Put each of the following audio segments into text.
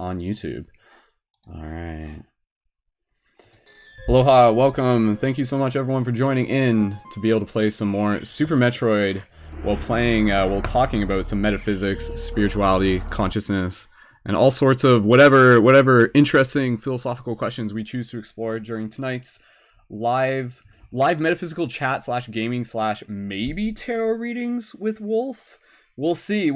on YouTube. All right. Aloha, welcome. Thank you so much, everyone, for joining in to be able to play some more Super Metroid while talking about some metaphysics, spirituality, consciousness, and all sorts of whatever interesting philosophical questions we choose to explore during tonight's live metaphysical chat / gaming / maybe tarot readings with Wolf. We'll see.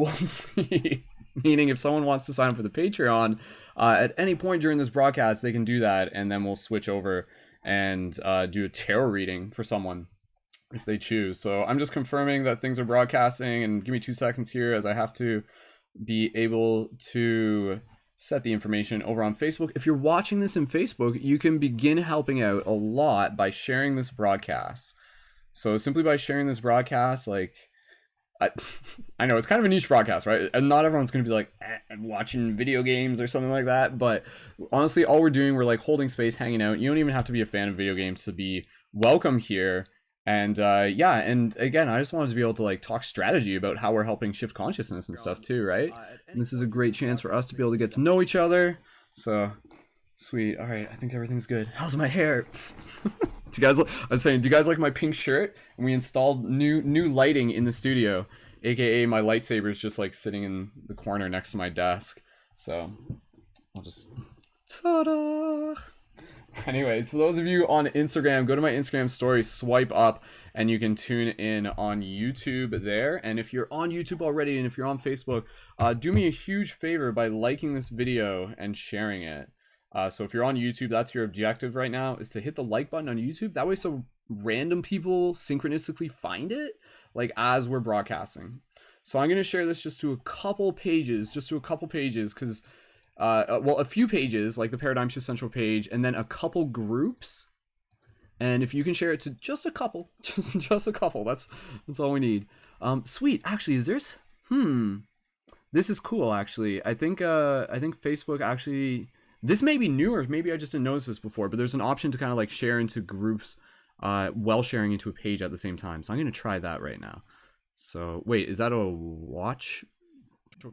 Meaning, if someone wants to sign up for the Patreon at any point during this broadcast, they can do that, and then we'll switch over and do a tarot reading for someone if they choose. So I'm just confirming that things are broadcasting, and give me 2 seconds here as I have to be able to set the information over on Facebook. If you're watching this in Facebook, you can begin helping out a lot by sharing this broadcast. So simply by sharing this broadcast, I know it's kind of a niche broadcast, right? And not everyone's going to be like watching video games or something like that. But honestly, all we're doing, we're like holding space, hanging out. You don't even have to be a fan of video games to be welcome here. And yeah, and again, I just wanted to be able to like talk strategy about how we're helping shift consciousness and stuff too, right? And this is a great chance for us to be able to get to know each other. So sweet. All right, I think everything's good. How's my hair? Do you guys like my pink shirt? And we installed new lighting in the studio, aka my lightsaber's just like sitting in the corner next to my desk. So I'll just ta-da. Anyways, for those of you on Instagram, go to my Instagram story, swipe up, and you can tune in on YouTube there. And if you're on YouTube already, and if you're on Facebook, do me a huge favor by liking this video and sharing it. So if you're on YouTube, that's your objective right now, is to hit the like button on YouTube. That way, so random people synchronistically find it, like as we're broadcasting. So I'm going to share this just to a couple pages, because, well, a few pages, like the Paradigm Shift Central page, and then a couple groups. And if you can share it to just a couple, just a couple, that's all we need. Sweet. Actually, is there's, this is cool, actually. I think Facebook actually... This may be newer, maybe I just didn't notice this before, but there's an option to kind of like share into groups while sharing into a page at the same time. So I'm going to try that right now. So wait, is that a watch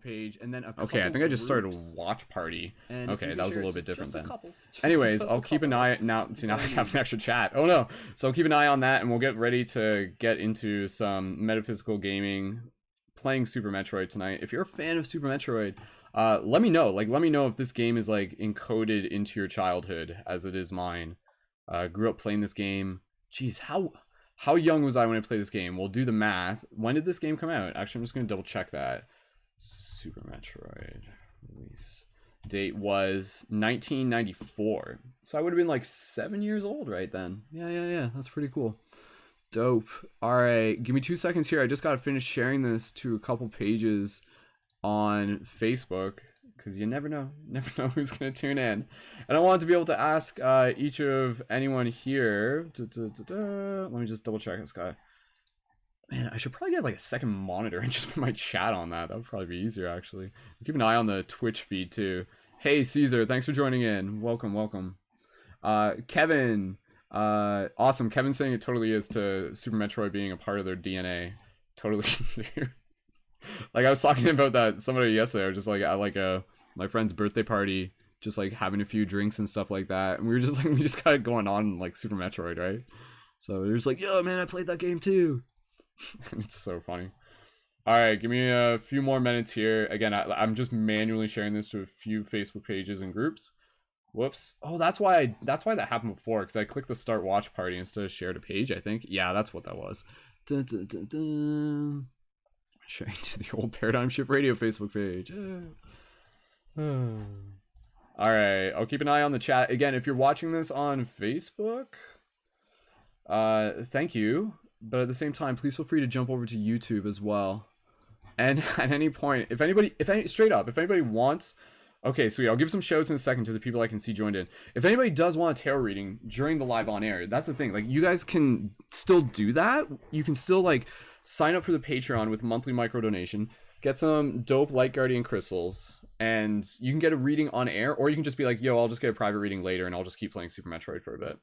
page? And then okay, I think I just started a watch party. Okay, that was a little bit different then. Anyways, I'll keep an eye now. See, now I have an extra chat. Oh no. So I'll keep an eye on that, and we'll get ready to get into some metaphysical gaming, playing Super Metroid tonight. If you're a fan of Super Metroid, let me know. Let me know if this game is like encoded into your childhood as it is mine. Grew up playing this game. Jeez, how young was I when I played this game? We'll do the math. When did this game come out? Actually, I'm just gonna double check that. Super Metroid release date was 1994. So I would have been like 7 years old right then. Yeah. That's pretty cool. Dope. All right, give me 2 seconds here. I just gotta finish sharing this to a couple pages on Facebook, because you never know who's gonna tune in. And I wanted to be able to ask each of anyone here let me just double check this guy. Man, I should probably get like a second monitor and just put my chat on that. That would probably be easier, actually. Keep an eye on the Twitch feed too. Hey Caesar, thanks for joining in. Welcome. Kevin, awesome. Kevin's saying it totally is to Super Metroid being a part of their DNA. Totally. Like I was talking about that somebody yesterday. I was just like at like my friend's birthday party, just like having a few drinks and stuff like that, and we just got it going on like Super Metroid, right? So they're just like, yo man, I played that game too. It's so funny. All right, give me a few more minutes here. Again, I'm just manually sharing this to a few Facebook pages and groups. Whoops. Oh, that's why that happened before, because I clicked the start watch party instead of share to page, I think. Yeah, that's what that was. Dun, dun, dun, dun. Sharing to the old Paradigm Shift Radio Facebook page. All right, I'll keep an eye on the chat. Again, if you're watching this on Facebook, thank you. But at the same time, please feel free to jump over to YouTube as well. And at any point, if anybody wants, okay, sweet. I'll give some shouts in a second to the people I can see joined in. If anybody does want a tarot reading during the live on air, that's the thing. Like, you guys can still do that. You can still like sign up for the Patreon with monthly micro donation, get some dope Light Guardian crystals, and you can get a reading on air, or you can just be like, yo, I'll just get a private reading later and I'll just keep playing Super Metroid for a bit.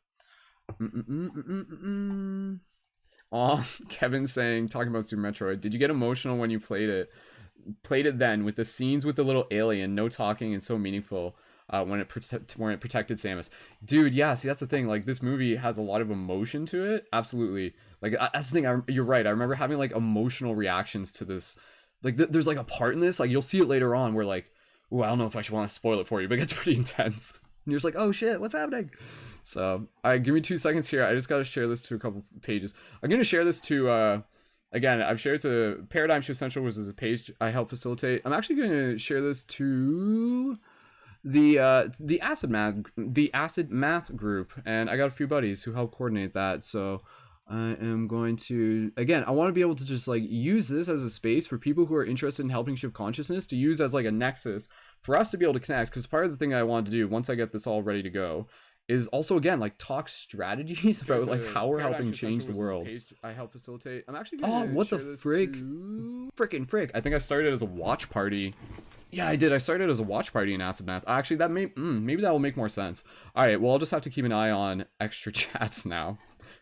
Oh, Kevin's saying, talking about Super Metroid, did you get emotional when you played it? played it then with the scenes with the little alien, no talking and so meaningful. When it protected Samus, dude. Yeah, see, that's the thing. Like, this movie has a lot of emotion to it. Absolutely. Like, that's the thing. You're right. I remember having like emotional reactions to this. Like, there's like a part in this. Like, you'll see it later on where like, oh, I don't know if I should want to spoil it for you, but it gets pretty intense. And you're just like, oh shit, what's happening? So, all right, give me 2 seconds here. I just got to share this to a couple pages. I'm gonna share this to. Again, I've shared to Paradigm Shift Central, which is a page I help facilitate. I'm actually going to share this to the acid math group, and I got a few buddies who help coordinate that. So I am going to, again, I want to be able to just like use this as a space for people who are interested in helping shift consciousness to use as like a nexus for us to be able to connect. Because part of the thing I want to do once I get this all ready to go is also, again, like talk strategies about like how we're helping change the world. I help facilitate. I'm actually gonna what the frig? Frickin' frick. I think I started as a watch party. Yeah, I did. I started as a watch party in Acid Math. Actually, that maybe that will make more sense. All right, well, I'll just have to keep an eye on extra chats now.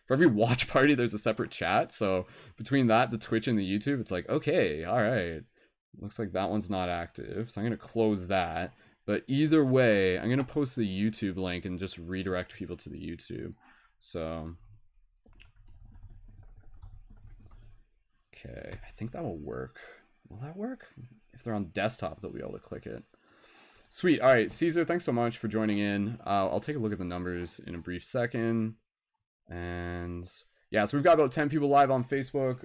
For every watch party, there's a separate chat. So between that, the Twitch and the YouTube, it's like, okay, all right. Looks like that one's not active. So I'm going to close that. But either way, I'm going to post the YouTube link and just redirect people to the YouTube. So, okay, I think that will work. Will that work? If they're on desktop, they'll be able to click it. Sweet. All right, Caesar, thanks so much for joining in. I'll take a look at the numbers in a brief second. And yeah, so we've got about 10 people live on Facebook.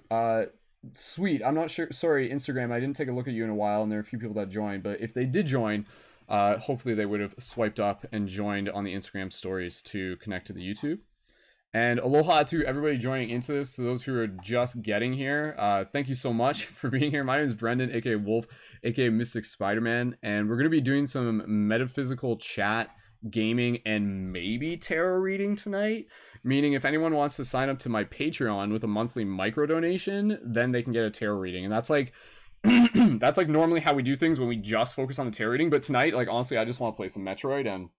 Sweet. I'm not sure. Sorry, Instagram. I didn't take a look at you in a while, and there are a few people that joined. But if they did join, hopefully they would have swiped up and joined on the Instagram stories to connect to the YouTube. And aloha to everybody joining into this. To those who are just getting here, thank you so much for being here. My name is Brendan, aka Wolf, aka Mystic Spider-Man, and we're going to be doing some metaphysical chat, gaming, and maybe tarot reading tonight. Meaning, if anyone wants to sign up to my Patreon with a monthly micro donation, then they can get a tarot reading. And that's like that's like normally how we do things when we just focus on the tarot reading. But tonight, like, honestly, I just want to play some Metroid and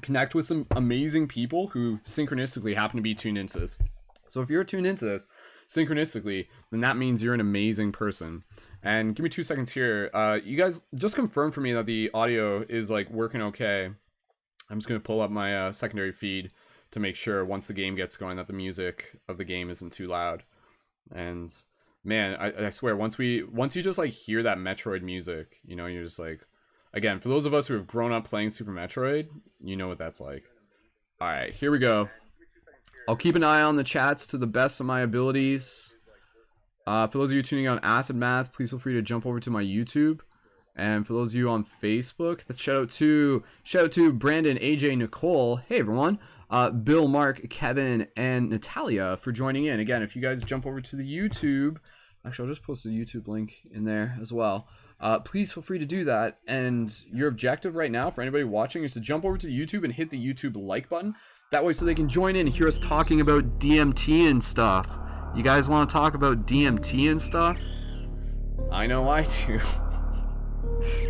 connect with some amazing people who synchronistically happen to be tuned into this. So if you're tuned into this synchronistically, then that means you're an amazing person. And give me 2 seconds here. You guys just confirm for me that the audio is like working okay. I'm just going to pull up my secondary feed to make sure once the game gets going that the music of the game isn't too loud. And man, I swear, once you just like hear that Metroid music, you know, you're just like, again, for those of us who have grown up playing Super Metroid, you know what that's like. All right, here we go. I'll keep an eye on the chats to the best of my abilities. For those of you tuning on Acid Math, please feel free to jump over to my YouTube. And for those of you on Facebook, shout out to Brandon, AJ, Nicole. Hey everyone, Bill, Mark, Kevin, and Natalia for joining in. Again, if you guys jump over to the YouTube, actually I'll just post the YouTube link in there as well. Please feel free to do that. And your objective right now for anybody watching is to jump over to YouTube and hit the YouTube like button. That way so they can join in and hear us talking about DMT and stuff. You guys want to talk about DMT and stuff? I know I do.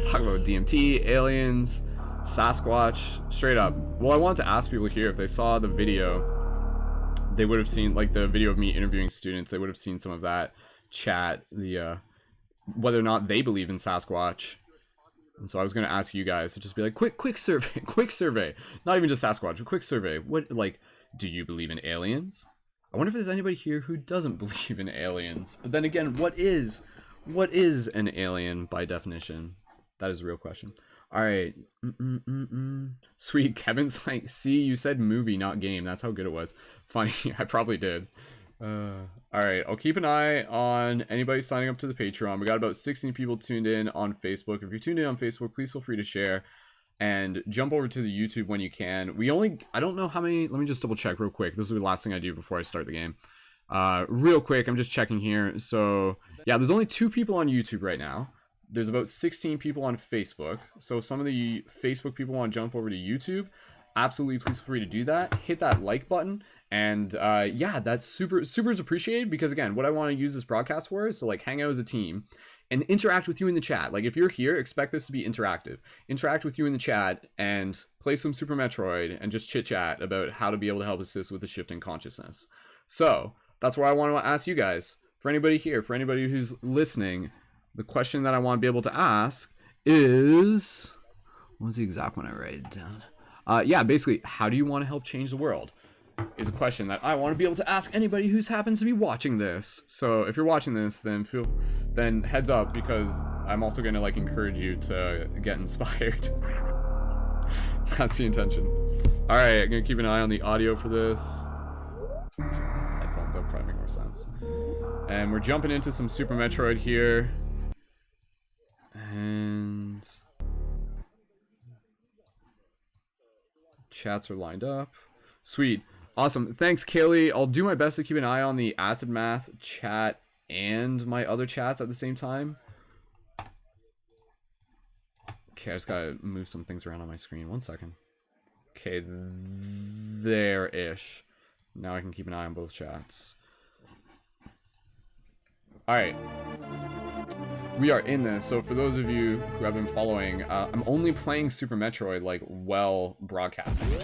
Talk about DMT, aliens, Sasquatch, straight up. Well, I wanted to ask people here if they saw the video, they would have seen, like, the video of me interviewing students, they would have seen some of that chat, the whether or not they believe in Sasquatch. And so I was going to ask you guys to just be like, quick survey, not even just Sasquatch, but quick survey. What, like, do you believe in aliens? I wonder if there's anybody here who doesn't believe in aliens. But then again, what is an alien by definition? That is a real question. All right. Sweet. Kevin's like, see, you said movie, not game. That's how good it was. Funny. I probably did. All right. I'll keep an eye on anybody signing up to the Patreon. We got about 16 people tuned in on Facebook. If you're tuned in on Facebook, please feel free to share and jump over to the YouTube when you can. I don't know how many, let me just double check real quick. This is the last thing I do before I start the game. Real quick, I'm just checking here. So yeah, there's only 2 people on YouTube right now. There's about 16 people on Facebook. So if some of the Facebook people want to jump over to YouTube, absolutely, please feel free to do that. Hit that like button. And yeah, that's super is appreciated, because again, what I want to use this broadcast for is to like hang out as a team and interact with you in the chat. Like, if you're here, expect this to be interactive. Interact with you in the chat and play some Super Metroid and just chit chat about how to be able to help assist with the shift in consciousness. So that's where I want to ask you guys. for anybody here, for anybody who's listening, the question that I want to be able to ask is, what was the exact one I write it down? Yeah, basically, how do you want to help change the world? Is a question that I want to be able to ask anybody who happens to be watching this. So if you're watching this, then heads up, because I'm also going to like encourage you to get inspired. That's the intention. All right, I'm gonna keep an eye on the audio for this. Headphones up probably make more sense. And we're jumping into some Super Metroid here. And chats are lined up. Sweet. Awesome. Thanks, Kaylee. I'll do my best to keep an eye on the Acid Math chat and my other chats at the same time. Okay, I just gotta move some things around on my screen. 1 second. Okay, there-ish. Now I can keep an eye on both chats. Alright. We are in this, so for those of you who have been following, I'm only playing Super Metroid, like, well broadcasted.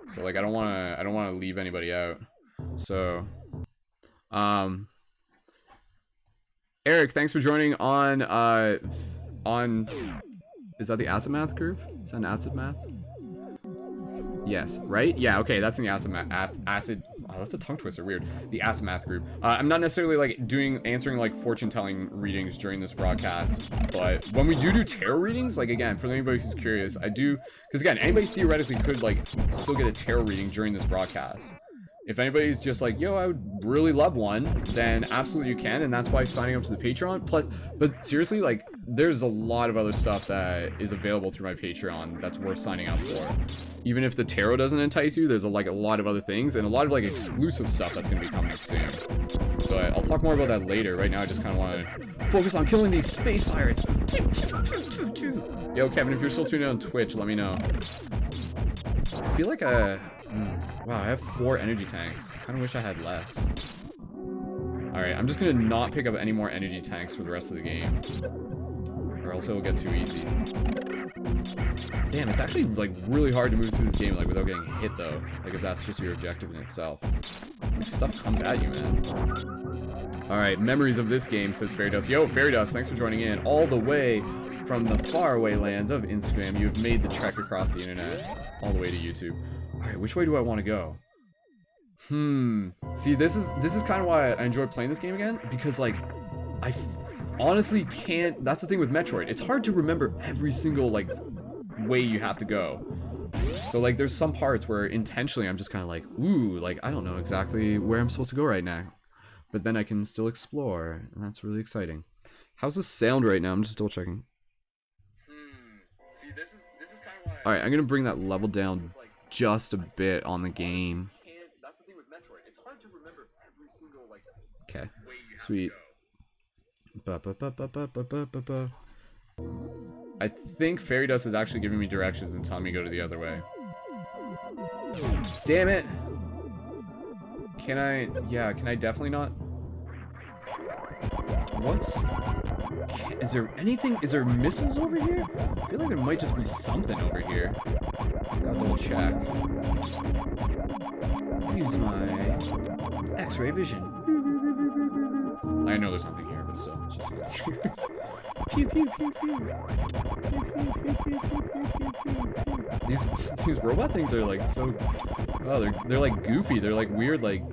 So, like, I don't wanna leave anybody out. So, Eric, thanks for joining on, is that the Acid Math group? Is that an Acid Math? Yes, right? Yeah, okay, that's in the Acid Math. Oh, that's a tongue twister, weird. The Acid Math group. I'm not necessarily like answering like fortune-telling readings during this broadcast, but when we do tarot readings, like again, for anybody who's curious, I do, because again, anybody theoretically could like still get a tarot reading during this broadcast. If anybody's just like, yo, I would really love one, then absolutely you can, and that's why signing up to the Patreon. Plus, but seriously, like, there's a lot of other stuff that is available through my Patreon that's worth signing up for. Even if the tarot doesn't entice you, there's a lot of other things, and a lot of like exclusive stuff that's gonna be coming up soon. But I'll talk more about that later. Right now, I just kind of want to focus on killing these space pirates. Yo, Kevin, if you're still tuned in on Twitch, let me know. I feel like wow, I have 4 energy tanks. I kind of wish I had less. Alright, I'm just gonna not pick up any more energy tanks for the rest of the game. Or else it'll get too easy. Damn, it's actually, like, really hard to move through this game, like, without getting hit, though. Like, if that's just your objective in itself. Like, stuff comes at you, man. Alright, memories of this game, says Fairy Dust. Yo, Fairy Dust, thanks for joining in. All the way from the faraway lands of Instagram, you have made the trek across the internet. All the way to YouTube. Alright, which way do I want to go? See, this is kind of why I enjoy playing this game again, because, like, I honestly can't... That's the thing with Metroid. It's hard to remember every single, like, way you have to go. So, like, there's some parts where intentionally I'm just kind of like, ooh, like, I don't know exactly where I'm supposed to go right now. But then I can still explore, and that's really exciting. How's the sound right now? I'm just double checking. See, this is kind of why... Alright, I'm gonna bring that level down just a bit on the game. That's the thing with Metroid. It's hard to remember every single, like... Okay, sweet. I think Fairy Dust is actually giving me directions and telling me to go to the other way. Damn it! Can I definitely not... Is there missiles over here? I feel like there might just be something over here. Gotta double check. Use my X-ray vision. I know there's nothing here, but still, it's just weird. Pew pew pew pew. These robot things are like so... Oh, they're like goofy. They're like weird, like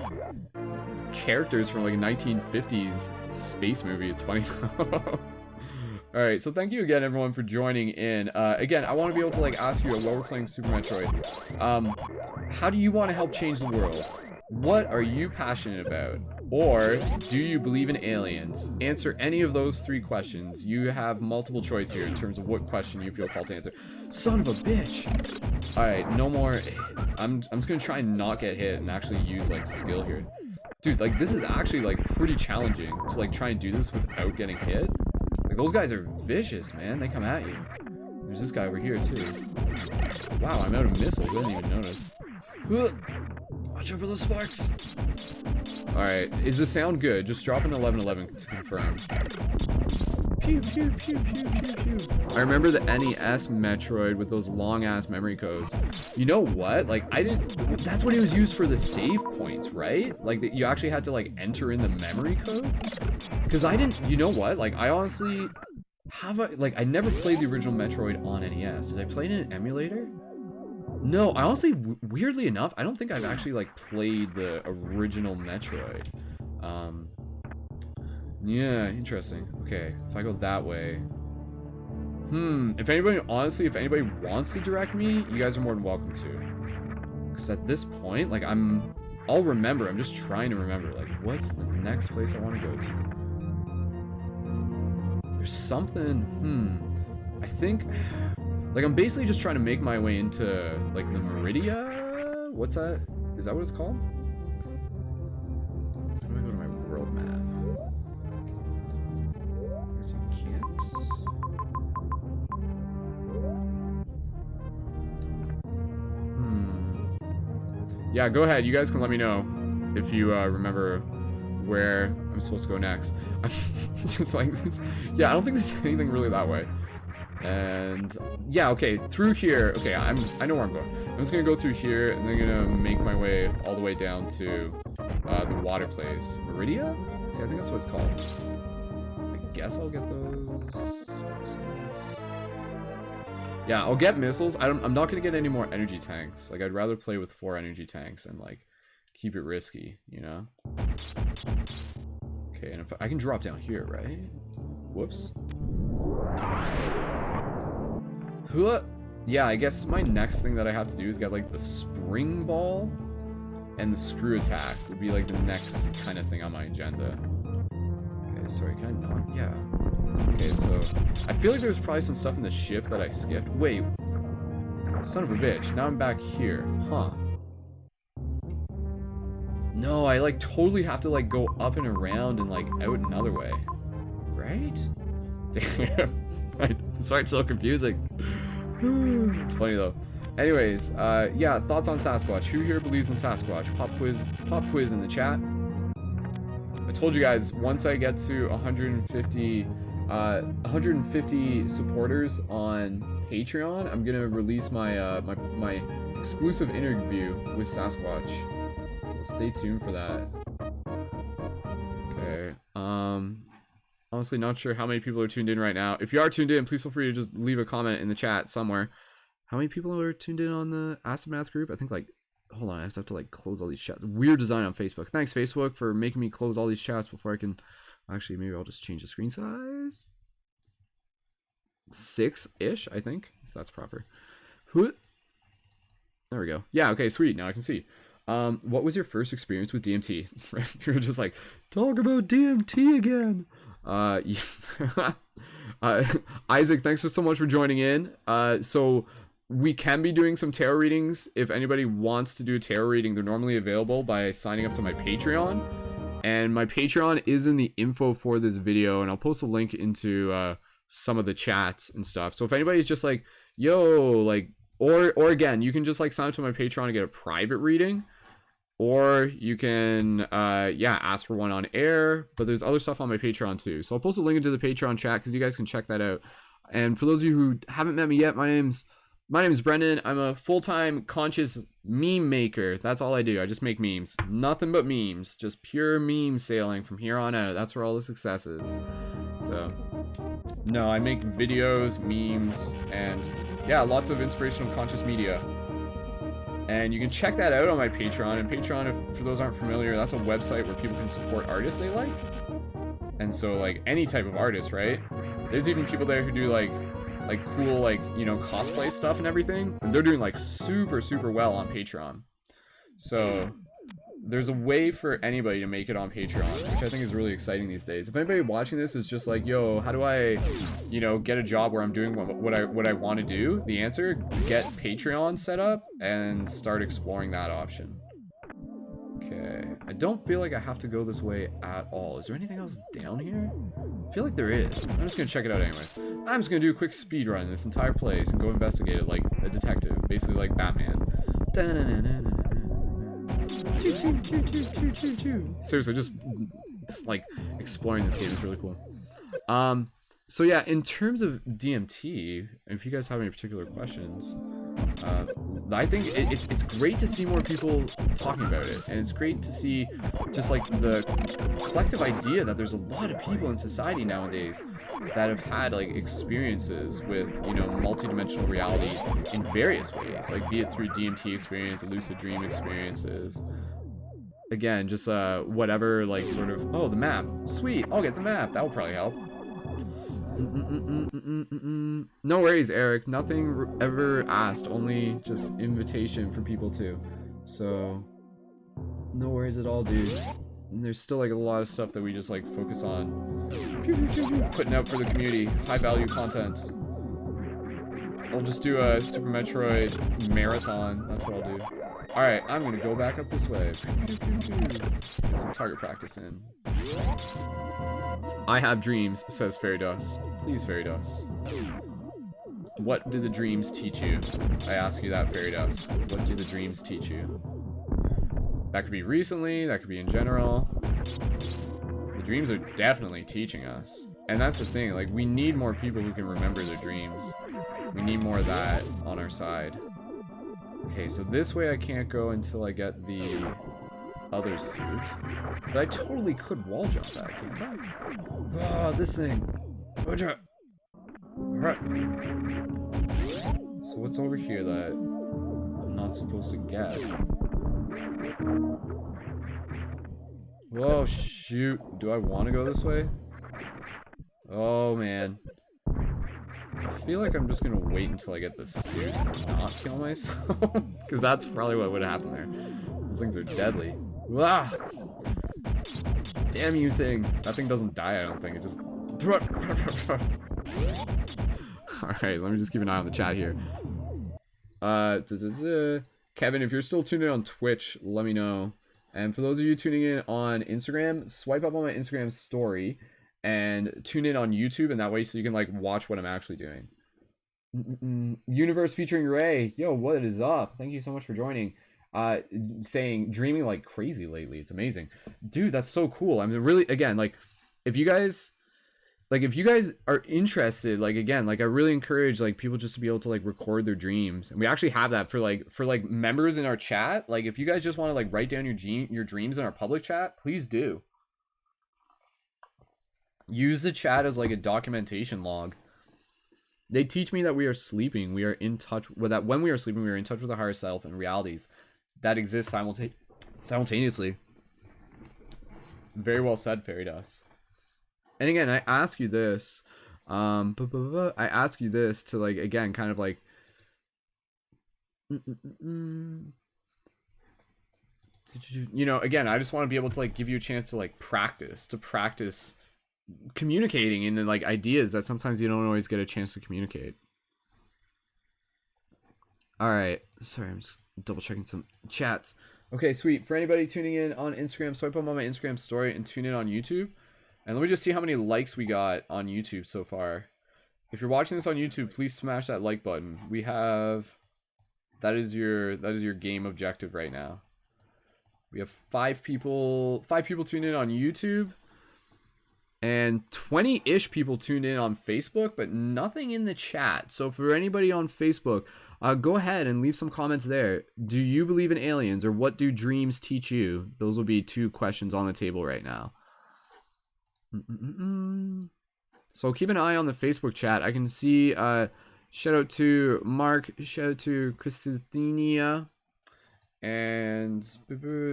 characters from like a 1950s space movie. It's funny. Alright, so thank you again everyone for joining in. Again, I want to be able to like ask you while we're playing Super Metroid, how do you want to help change the world? What are you passionate about? Or do you believe in aliens? Answer any of those 3 questions. You have multiple choice here in terms of what question you feel called to answer. Son of a bitch! Alright, no more. I'm just gonna try and not get hit and actually use like skill here. Dude, like this is actually like pretty challenging to like try and do this without getting hit. Like those guys are vicious, man. They come at you. There's this guy over here too. Wow, I'm out of missiles. I didn't even notice. Watch out for those sparks. Alright, is the sound good? Just drop an 1111 to confirm. Pew, pew, pew, pew, pew, pew. I remember the NES Metroid with those long-ass memory codes. You know what? Like, I didn't... That's what it was used for, the save points, right? Like, you actually had to, like, enter in the memory codes? Because I didn't... You know what? Like, I honestly... Like, I never played the original Metroid on NES. Did I play it in an emulator? No, I honestly... Weirdly enough, I don't think I've actually, like, played the original Metroid. Yeah, interesting. Okay, if I go that way... If anybody, honestly, if anybody wants to direct me, you guys are more than welcome to. Because at this point, like, I'll remember. I'm just trying to remember, like, what's the next place I want to go to? There's something, I think, like, I'm basically just trying to make my way into, like, the Meridia? What's that? Is that what it's called? How do I go to my world map? I guess you can't. Yeah, go ahead. You guys can let me know if you remember where I'm supposed to go next. I'm just like this. Yeah, I don't think there's anything really that way. And yeah, okay, through here. Okay, I know where I'm going. I'm just gonna go through here and then gonna make my way all the way down to the water place. Meridia? See, I think that's what it's called. I guess I'll get those missiles. Yeah, I'll get missiles. I'm not gonna get any more energy tanks. Like, I'd rather play with 4 energy tanks and like keep it risky, you know? Okay, and if I can drop down here, right? Whoops. Yeah, I guess my next thing that I have to do is get like the spring ball and the screw attack would be like the next kind of thing on my agenda. Okay, sorry, can I not? Yeah. Okay, so I feel like there's probably some stuff in the ship that I skipped. Wait, son of a bitch, now I'm back here, huh? No, I like totally have to like go up and around and like out another way, right? Damn, this part's so confusing. It's funny though. Anyways, yeah, thoughts on Sasquatch. Who here believes in Sasquatch? Pop quiz in the chat. I told you guys, once I get to 150 supporters on Patreon, I'm gonna release my my exclusive interview with Sasquatch. So stay tuned for that. Okay. Honestly, not sure how many people are tuned in right now. If you are tuned in, please feel free to just leave a comment in the chat somewhere. How many people are tuned in on the Acid Math group? I think like, hold on, I have to like close all these chats. Weird design on Facebook. Thanks Facebook for making me close all these chats before I can. Actually, maybe I'll just change the screen size. 6-ish, I think, if that's proper. There we go. Yeah, okay, sweet. Now I can see. What was your first experience with DMT? You were just like, talk about DMT again. Isaac, thanks so much for joining in. So we can be doing some tarot readings. If anybody wants to do a tarot reading, they're normally available by signing up to my Patreon. And my Patreon is in the info for this video, and I'll post a link into some of the chats and stuff. So if anybody's just like, yo, like, or again, you can just like sign up to my Patreon and get a private reading. Or you can, yeah, ask for one on air, but there's other stuff on my Patreon too. So I'll post a link into the Patreon chat because you guys can check that out. And for those of you who haven't met me yet, my name's Brendan. I'm a full-time conscious meme maker. That's all I do. I just make memes. Nothing but memes. Just pure meme sailing from here on out. That's where all the success is. So, no, I make videos, memes, and yeah, lots of inspirational conscious media. And you can check that out on my Patreon. And Patreon, if for those aren't familiar, that's a website where people can support artists they like. And so like any type of artist, right? There's even people there who do like cool, like, you know, cosplay stuff and everything. And they're doing like super well on Patreon. So there's a way for anybody to make it on Patreon, which I think is really exciting these days. If anybody watching this is just like, yo, how do I, you know, get a job where I'm doing what I want to do? The answer, get Patreon set up and start exploring that option. Okay, I don't feel like I have to go this way at all. Is there anything else down here? I feel like there is. I'm just gonna check it out anyways. I'm just gonna do a quick speed run in this entire place and go investigate it like a detective, basically like Batman. Seriously, just like exploring this game is really cool. So yeah, in terms of DMT, if you guys have any particular questions, I think it's great to see more people talking about it, and it's great to see just like the collective idea that there's a lot of people in society nowadays that have had like experiences with, you know, multidimensional reality in various ways, like be it through DMT experience, lucid dream experiences. Again, just whatever, like sort of, oh, the map, sweet, I'll get the map, that will probably help. No worries, Eric. Nothing ever asked, only just invitation for people to. So, no worries at all, dude. And there's still like a lot of stuff that we just like focus on putting out for the community. High value content. I'll just do a Super Metroid marathon. That's what I'll do. Alright, I'm gonna go back up this way. Get some target practice in. I have dreams, says Fairy Dust. Please, Fairy Dust. What do the dreams teach you? I ask you that, Fairy Dust. What do the dreams teach you? That could be recently, that could be in general. The dreams are definitely teaching us. And that's the thing, like, we need more people who can remember their dreams. We need more of that on our side. Okay, so this way I can't go until I get the other suit. But I totally could wall jump that, can't I? Oh, this thing. Right. So what's over here that I'm not supposed to get? Whoa, shoot. Do I want to go this way? Oh, man. I feel like I'm just gonna wait until I get the suit and not kill myself. Because that's probably what would happen there. Those things are deadly. Ah! Damn you thing. That thing doesn't die, I don't think. It just... Alright, let me just keep an eye on the chat here. Kevin, if you're still tuned in on Twitch, let me know. And for those of you tuning in on Instagram, swipe up on my Instagram story and tune in on YouTube, and that way so you can like watch what I'm actually doing. Universe featuring Ray. Yo, what is up? Thank you so much for joining. Saying dreaming like crazy lately. It's amazing. Dude, that's so cool. I'm really, again, like if you guys are interested, like again, like I really encourage like people just to be able to like record their dreams. And we actually have that for like members in our chat. Like if you guys just want to like write down your dreams in our public chat, please do. Use the chat as like a documentation log. They teach me that we are sleeping. We are in touch with that. When we are sleeping, we are in touch with the higher self and realities that exist simultaneously. Very well said, Fairy Dust. And again, I ask you this. I ask you this to like again, kind of like. You know, again, I just want to be able to like give you a chance to like practice communicating in like ideas that sometimes you don't always get a chance to communicate. All right, sorry, I'm just double checking some chats. Okay, sweet. For anybody tuning in on Instagram, swipe up on my Instagram story and tune in on YouTube. And let me just see how many likes we got on YouTube so far. If you're watching this on YouTube, please smash that like button. We have that is your game objective right now. We have 5 people tuned in on YouTube. And 20-ish people tuned in on Facebook, but nothing in the chat. So for anybody on Facebook, go ahead and leave some comments there. Do you believe in aliens, or what do dreams teach you? Those will be 2 questions on the table right now. So keep an eye on the Facebook chat. I can see, shout out to Mark, shout out to Christina. And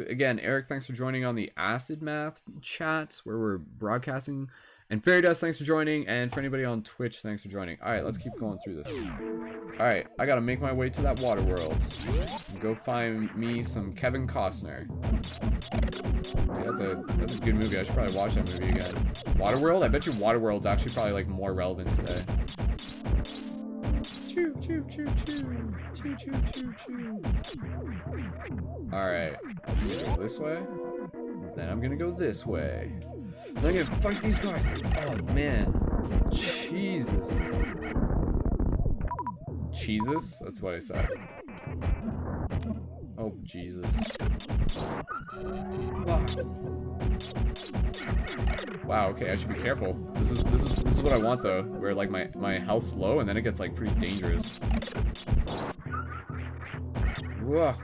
again, Eric, thanks for joining on the Acid Math chat where we're broadcasting. And Fairy Dust, thanks for joining. And for anybody on Twitch, thanks for joining. All right, let's keep going through this. All right, I got to make my way to that water world. And go find me some Kevin Costner. Dude, that's a good movie. I should probably watch that movie again. Waterworld? I bet you Waterworld's actually probably like more relevant today. Choo, choo, choo, choo. Choo, choo, choo, choo. Alright. I'm gonna go this way. Then I'm gonna go this way. Then I'm gonna fight these guys. Oh, man. Jesus. Jesus? That's what I said. Oh, Jesus. Oh. Wow, okay, I should be careful. This is what I want though, where like my health's low and then it gets like pretty dangerous. Whoa.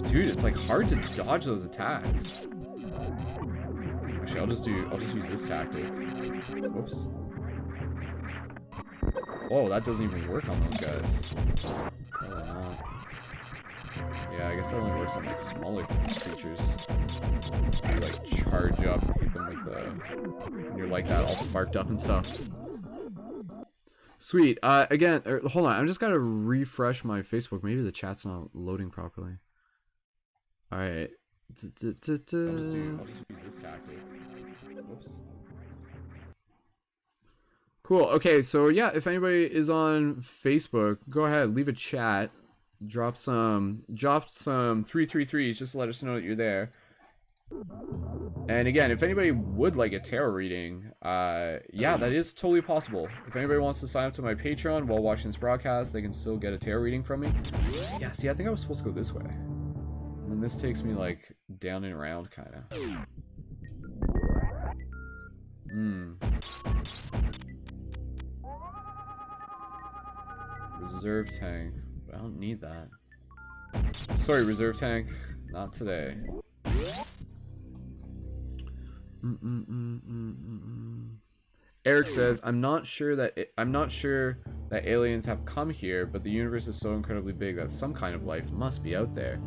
Dude, it's like hard to dodge those attacks. Actually, I'll just use this tactic. Whoops. Whoa, that doesn't even work on those guys. Probably not. Yeah, I guess that only works on like smaller creatures. You like charge up, hit them with the, when you're like that, all sparked up and stuff. Sweet. Again, hold on. I'm just gotta refresh my Facebook. Maybe the chat's not loading properly. All right. I'll just use this tactic. Whoops. Cool. Okay, so yeah, if anybody is on Facebook, go ahead, leave a chat, drop some 333s just to let us know that you're there. And again, if anybody would like a tarot reading, yeah, that is totally possible. If anybody wants to sign up to my Patreon while watching this broadcast, they can still get a tarot reading from me. Yeah, see, I think I was supposed to go this way. And then this takes me like down and around, kind of. Reserve tank. I don't need that. Sorry, reserve tank. Not today. Eric says, I'm not sure that aliens have come here, but the universe is so incredibly big that some kind of life must be out there.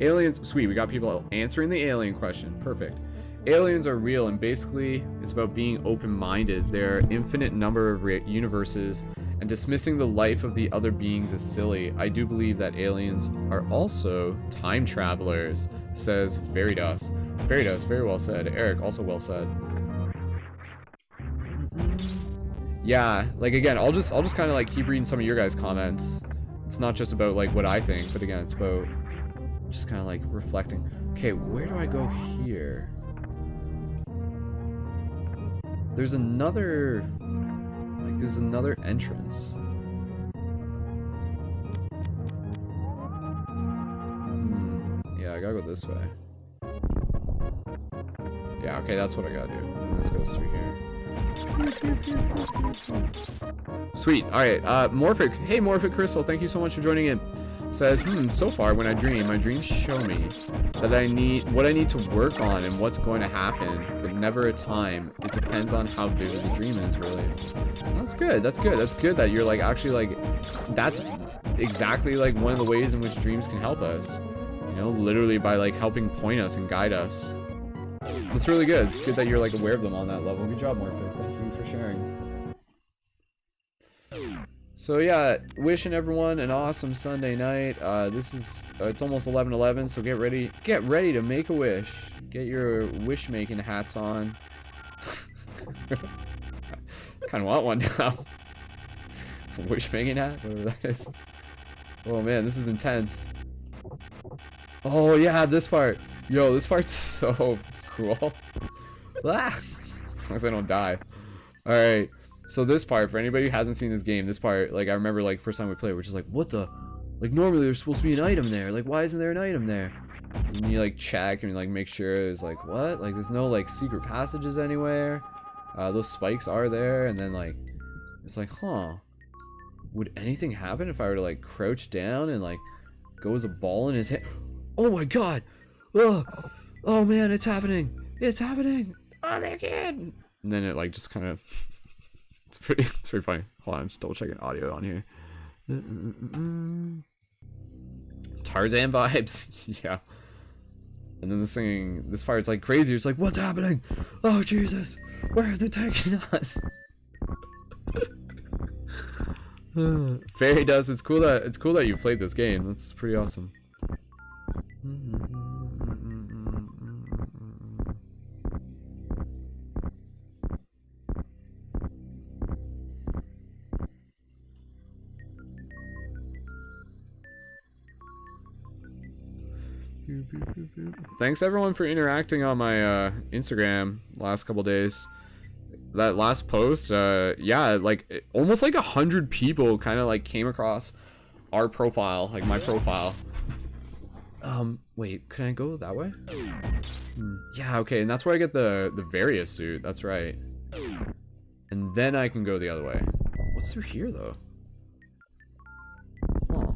Aliens, sweet, we got people answering the alien question. Perfect. Aliens are real, and basically it's about being open-minded. There are infinite number of universes, and dismissing the life of the other beings is silly. I do believe that aliens are also time travelers, says Fairydos. Fairydos, very well said. Eric, also well said. Yeah, like again, I'll just kind of like keep reading some of your guys' comments. It's not just about like what I think, but again, it's about just kind of like reflecting. Okay, where do I go here? There's another entrance. Yeah, I gotta go this way. Yeah, okay, that's what I gotta do. And this goes through here. Sweet. Alright, Morphic. Hey, Morphic Crystal, thank you so much for joining in. Says, so far when I dream, my dreams show me that what I need to work on and what's going to happen, but never a time. It depends on how vivid the dream is, really. That's good. That's good. That's good that you're like actually like, that's exactly like one of the ways in which dreams can help us. You know, literally by like helping point us and guide us. That's really good. It's good that you're like aware of them on that level. Good job, Morphic. Thank you for sharing. So yeah, wishing everyone an awesome Sunday night. It's almost 11:11, so get ready to make a wish. Get your wish making hats on. Kind of want one now. Wish making hat, whatever that is. Oh man, this is intense. Oh yeah, this part. Yo, this part's so cool. Ah! As long as I don't die. All right. So this part, for anybody who hasn't seen this game, this part, like I remember like first time we played, we're just like, what the? Like normally there's supposed to be an item there. Like why isn't there an item there? And you like check and like make sure it's like, what? Like there's no like secret passages anywhere. Those spikes are there, and then like, it's like, huh? Would anything happen if I were to like crouch down and like go as a ball in his head? Oh my god! Oh man, it's happening! It's happening! Oh my god! And then it like just kind of. It's pretty funny. Hold on, I'm just double checking audio on here. Tarzan vibes. Yeah. And then this fire's like crazy. It's like, what's happening? Oh Jesus, where are they taking us? Fairy does. It's cool that you played this game. That's pretty awesome. Thanks everyone for interacting on my Instagram last couple days. That last post, yeah, like almost like 100 people kind of like came across our profile, like my profile. Wait, can I go that way? Yeah, okay, and that's where I get the various suit, that's right. And then I can go the other way. What's through here, though? Huh.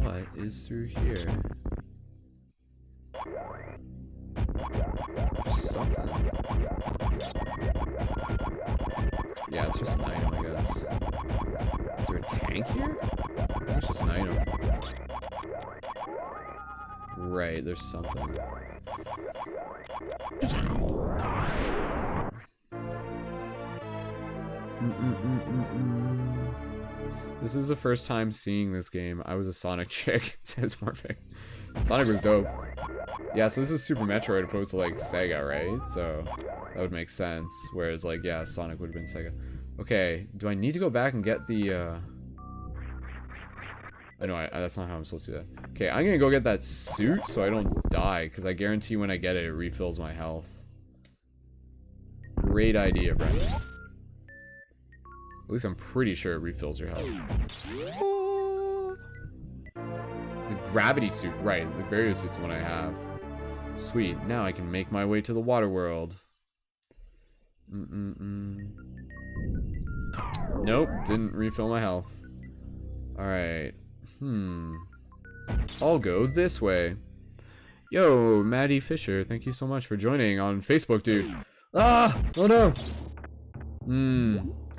What is through here? Something. Yeah, it's just an item, I guess. Is there a tank here? I think it's just an item. Right, there's something. This is the first time seeing this game. I was a Sonic chick, says Morphic. Sonic was dope. Yeah, so this is Super Metroid opposed to like Sega, right? So that would make sense. Whereas like, yeah, Sonic would have been Sega. Okay, do I need to go back and get the oh, no, that's not how I'm supposed to do that. Okay, I'm gonna go get that suit so I don't die, because I guarantee when I get it, it refills my health. Great idea, Brendan. At least I'm pretty sure it refills your health. The gravity suit, right. The various suit's the one I have. Sweet, now I can make my way to the water world. Nope, didn't refill my health. Alright. I'll go this way. Yo, Maddie Fisher, thank you so much for joining on Facebook, dude. Ah! Oh no!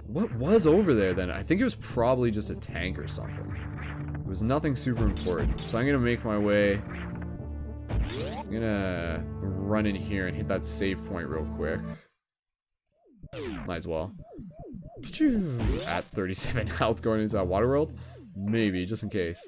What was over there then? I think it was probably just a tank or something. It was nothing super important. So I'm gonna make my way. I'm gonna run in here and hit that save point real quick. Might as well. At 37 health going into that water world? Maybe, just in case.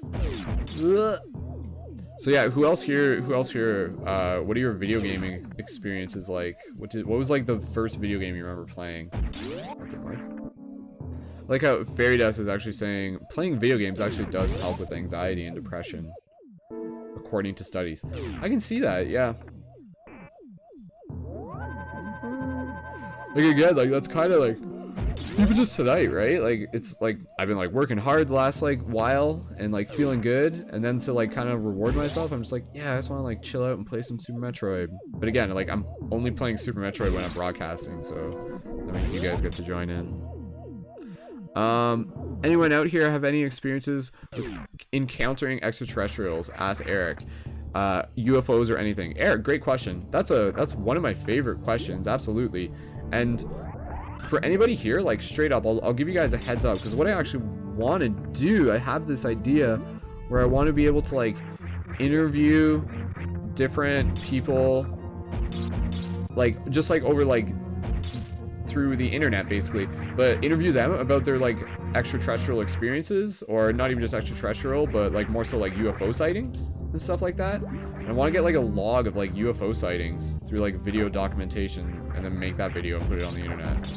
So yeah, who else here, what are your video gaming experiences like? What was like the first video game you remember playing? That didn't work. I like how Fairy Dust is actually saying, playing video games actually does help with anxiety and depression, according to studies. I can see that, yeah. Like again, like that's kind of like, even just tonight, right? Like, it's like, I've been like working hard the last like while and like feeling good. And then to like kind of reward myself, I'm just like, yeah, I just want to like chill out and play some Super Metroid. But again, like I'm only playing Super Metroid when I'm broadcasting. So that means you guys get to join in. Anyone out here have any experiences with encountering extraterrestrials? Ask Eric. UFOs or anything. Eric, great question. That's one of my favorite questions. Absolutely. And for anybody here, like straight up, I'll give you guys a heads up, because what I actually want to do, I have this idea where I want to be able to like interview different people, like just like over like through the internet basically, but interview them about their like extraterrestrial experiences, or not even just extraterrestrial, but like more so like UFO sightings and stuff like that. And I want to get like a log of like UFO sightings through like video documentation, and then make that video and put it on the internet.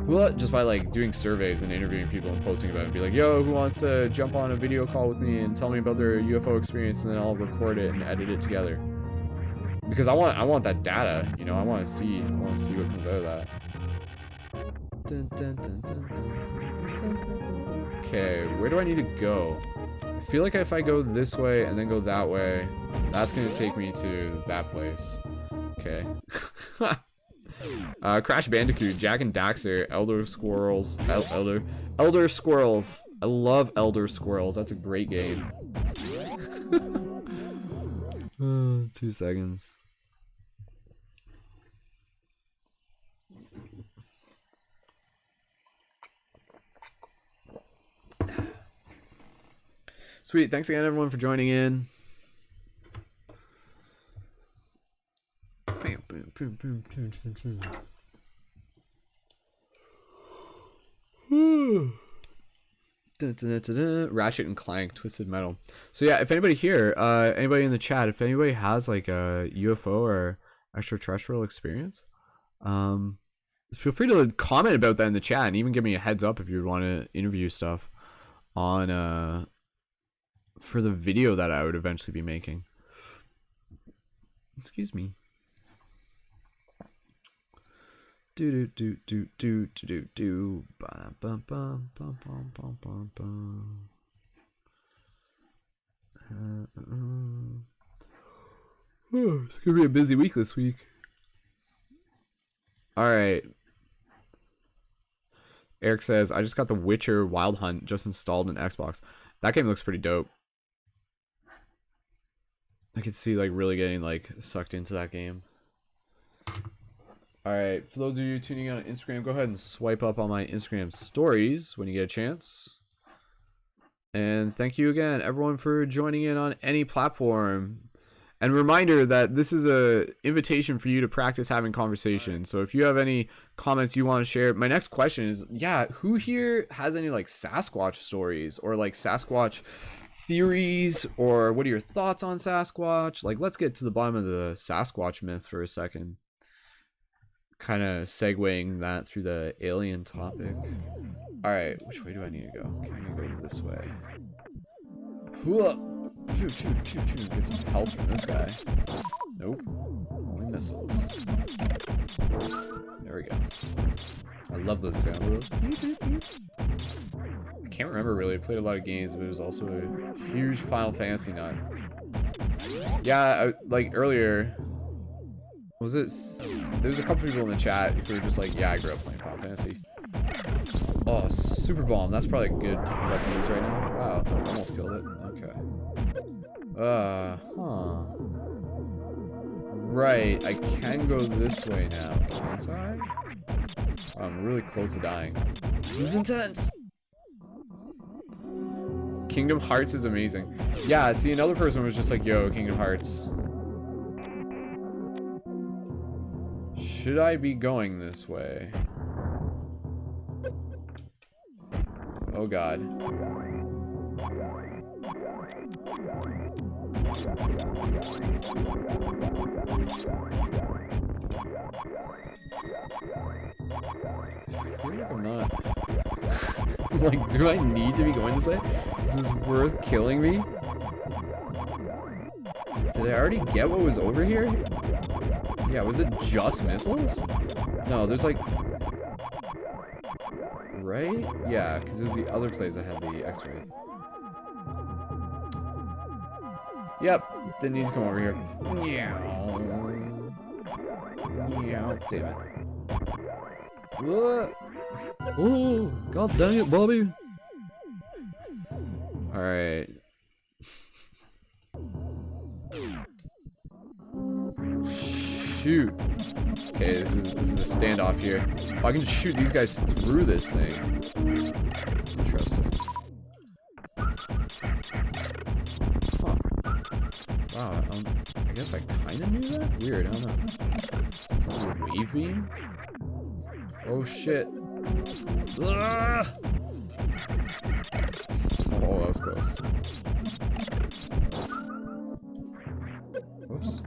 Well, just by like doing surveys and interviewing people and posting about it, and be like, yo, who wants to jump on a video call with me and tell me about their UFO experience, and then I'll record it and edit it together. Because I want that data, you know. I want to see what comes out of that. Okay, where do I need to go? I feel like if I go this way and then go that way, that's gonna take me to that place. Okay. Crash Bandicoot, Jak and Daxter, Elder Squirrels, Elder Squirrels. I love Elder Squirrels. That's a great game. 2 seconds. Sweet, thanks again everyone for joining in. Ratchet and Clank, Twisted Metal. So yeah, if anybody here, anybody in the chat, if anybody has like a UFO or extraterrestrial experience, feel free to comment about that in the chat, and even give me a heads up if you want to interview stuff on for the video that I would eventually be making. Excuse me. Do do do do do do do ba bum bum bum bum bum bum bum. It's gonna be a busy week this week. Alright. Eric says, I just got The Witcher Wild Hunt just installed in Xbox. That game looks pretty dope. I could see like really getting like sucked into that game. Alright, for those of you tuning in on Instagram, go ahead and swipe up on my Instagram stories when you get a chance. And thank you again, everyone, for joining in on any platform. And reminder that this is a invitation for you to practice having conversations. So if you have any comments you want to share, my next question is, yeah, who here has any like Sasquatch stories or like Sasquatch theories, or what are your thoughts on Sasquatch? Like, let's get to the bottom of the Sasquatch myth for a second. Kind of segueing that through the alien topic. All right, which way do I need to go? Can I go this way? Shoot. Get some health from this guy. Nope. Only missiles. There we go. I love the sound of those. I can't remember really. I played a lot of games, but it was also a huge Final Fantasy nut. Yeah, like earlier, was it? There was a couple people in the chat who were just like, yeah, I grew up playing Final Fantasy. Oh, Super Bomb. That's probably a good weapon to use right now. Wow, that almost killed it. Okay. Right, I can go this way now, can't I? I'm really close to dying. This is intense! Kingdom Hearts is amazing. Yeah, see, another person was just like, yo, Kingdom Hearts. Should I be going this way? Oh god. I feel like I'm not. I'm like, do I need to be going this way? Is this worth killing me? Did I already get what was over here? Yeah, was it just missiles? No, there's like... Right? Yeah, because it was the other place that had the X-ray. Yep, didn't need to come over here. Meow. Meow, damn it. What? Oh, god dang it, Bobby. Alright. Shoot. Okay, this is a standoff here. Oh, I can just shoot these guys through this thing. Interesting. Huh. Wow, I guess I kind of knew that? Weird, I don't know. Is this a wave beam? Oh shit. Ah! Oh, that was close. Whoops.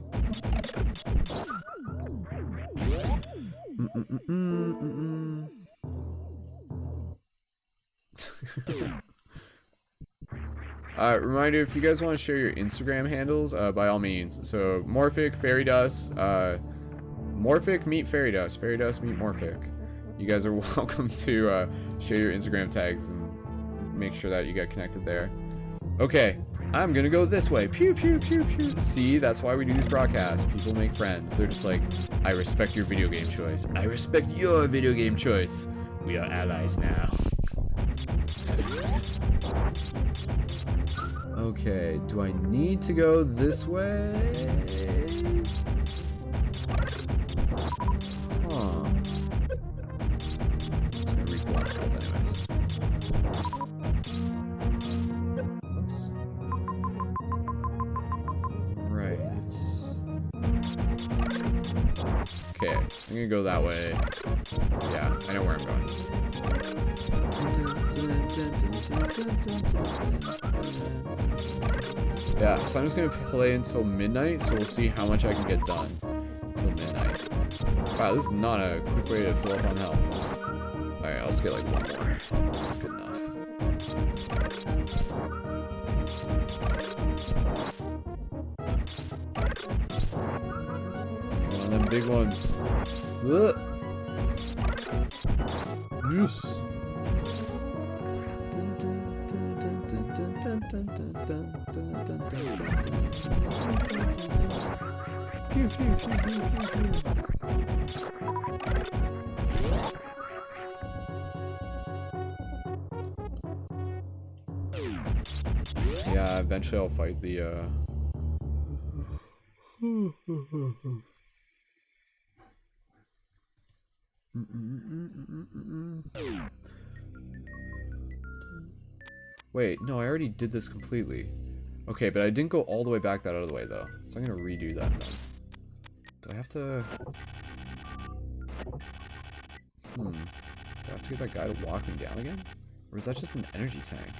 Reminder, if you guys want to share your Instagram handles, by all means. So Morphic, Fairy Dust, Morphic meet Fairy Dust, Fairy Dust meet Morphic. You guys are welcome to share your Instagram tags and make sure that you get connected there. Okay, I'm gonna go this way. Pew pew pew pew. See, that's why we do these broadcasts. People make friends. They're just like, I respect your video game choice. I respect your video game choice. We are allies now. Okay, do I need to go this way? Huh. Just gonna refill my health anyways. Oops. Right. Okay, I'm gonna go that way. Yeah, I know where I'm going. Yeah, so I'm just gonna play until midnight, so we'll see how much I can get done until midnight. Wow, this is not a quick way to fill up on health. Alright, I'll just get like one more. That's good enough. One of them big ones. Ugh. Yes. Yeah, eventually I'll fight the Wait, no, I already did this completely. Okay, but I didn't go all the way back that other way though. So I'm gonna redo that then. Do I have to... Do I have to get that guy to walk me down again? Or is that just an energy tank?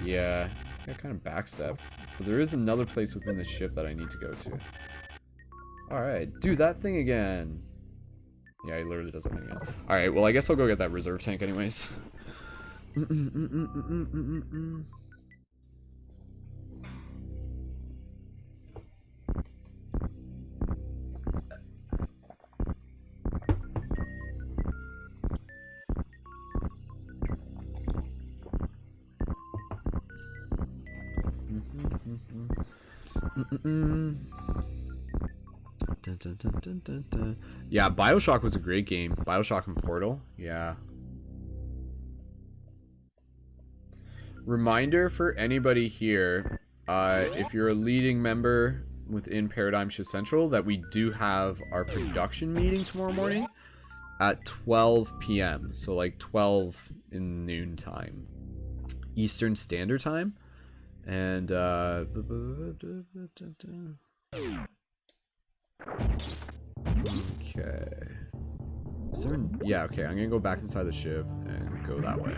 Yeah, I got kind of backstepped. But there is another place within the ship that I need to go to. Alright, do that thing again. Yeah, he literally does that thing again. Alright, well I guess I'll go get that reserve tank anyways. Yeah, BioShock was a great game. BioShock and Portal, yeah. Reminder for anybody here, if you're a leading member within Paradigm Shift Central, that we do have our production meeting tomorrow morning at 12 p.m. So like 12 in noon time, Eastern Standard Time. And okay. Is there yeah, okay, I'm gonna go back inside the ship and go that way.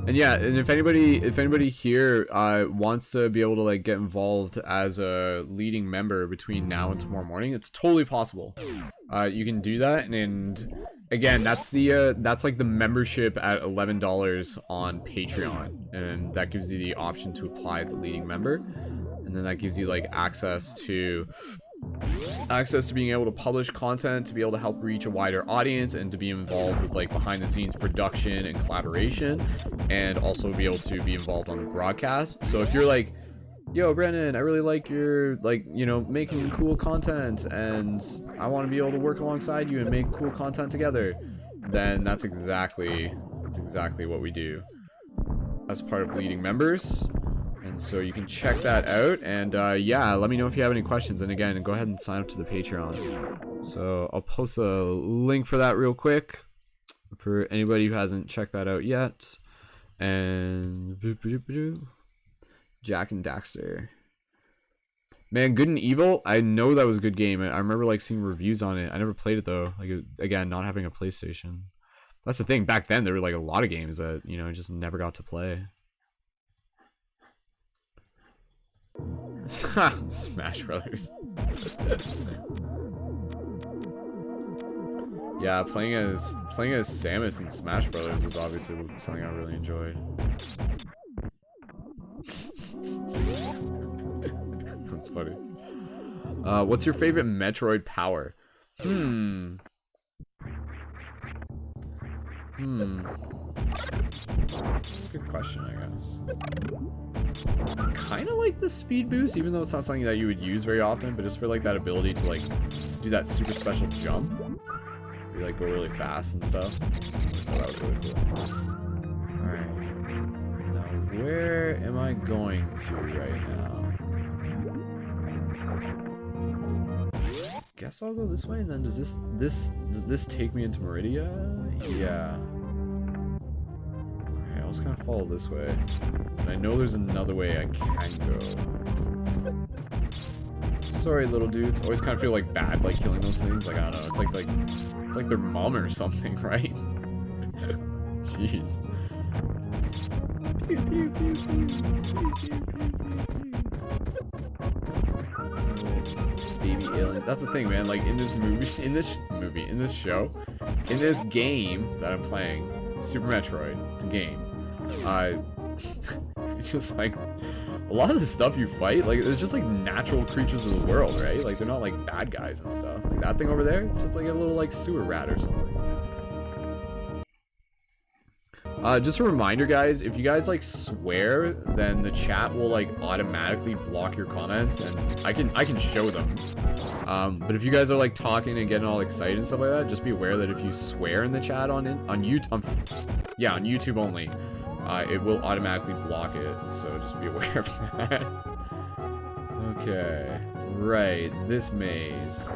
And yeah, and if anybody here wants to be able to like get involved as a leading member between now and tomorrow morning, it's totally possible. You can do that, and again, that's like the membership at $11 on Patreon, and that gives you the option to apply as a leading member, and then that gives you like access to being able to publish content, to be able to help reach a wider audience, and to be involved with like behind the scenes production and collaboration, and also be able to be involved on the broadcast. So if you're like, yo Brennan, I really like your like, you know, making cool content, and I want to be able to work alongside you and make cool content together, then that's exactly what we do as part of leading members. And so you can check that out, and yeah, let me know if you have any questions, and again, go ahead and sign up to the Patreon. So I'll post a link for that real quick for anybody who hasn't checked that out yet. And Jack and Daxter, man, Good and Evil, I know that was a good game. I remember like seeing reviews on it. I never played it though, like again, not having a PlayStation. That's the thing, back then there were like a lot of games that, you know, just never got to play. Smash Brothers. Yeah, playing as Samus in Smash Brothers was obviously something I really enjoyed. That's funny. What's your favorite Metroid power? That's a good question, I guess. Kind of like the speed boost, even though it's not something that you would use very often, but just for like that ability to like do that super special jump, you like go really fast and stuff. So that was really cool. All right, now where am I going to right now? Guess I'll go this way, and then does this take me into Meridia? Yeah. Alright, I'll just kind of follow this way. And I know there's another way I can go. Sorry, little dudes. Always kind of feel like bad, like killing those things. Like I don't know. It's like their mom or something, right? Jeez. Pew, pew, pew, pew. Baby alien. That's the thing, man. Like in this show, in this game that I'm playing, Super Metroid, it's a game. It's just like a lot of the stuff you fight, like, it's just like natural creatures of the world, right? Like, they're not like bad guys and stuff. Like that thing over there, it's just like a little like sewer rat or something. Just a reminder, guys, if you guys like swear, then the chat will like automatically block your comments, and I can show them. But if you guys are like talking and getting all excited and stuff like that, just be aware that if you swear in the chat on YouTube only, it will automatically block it. So just be aware of that. Okay, right, this maze.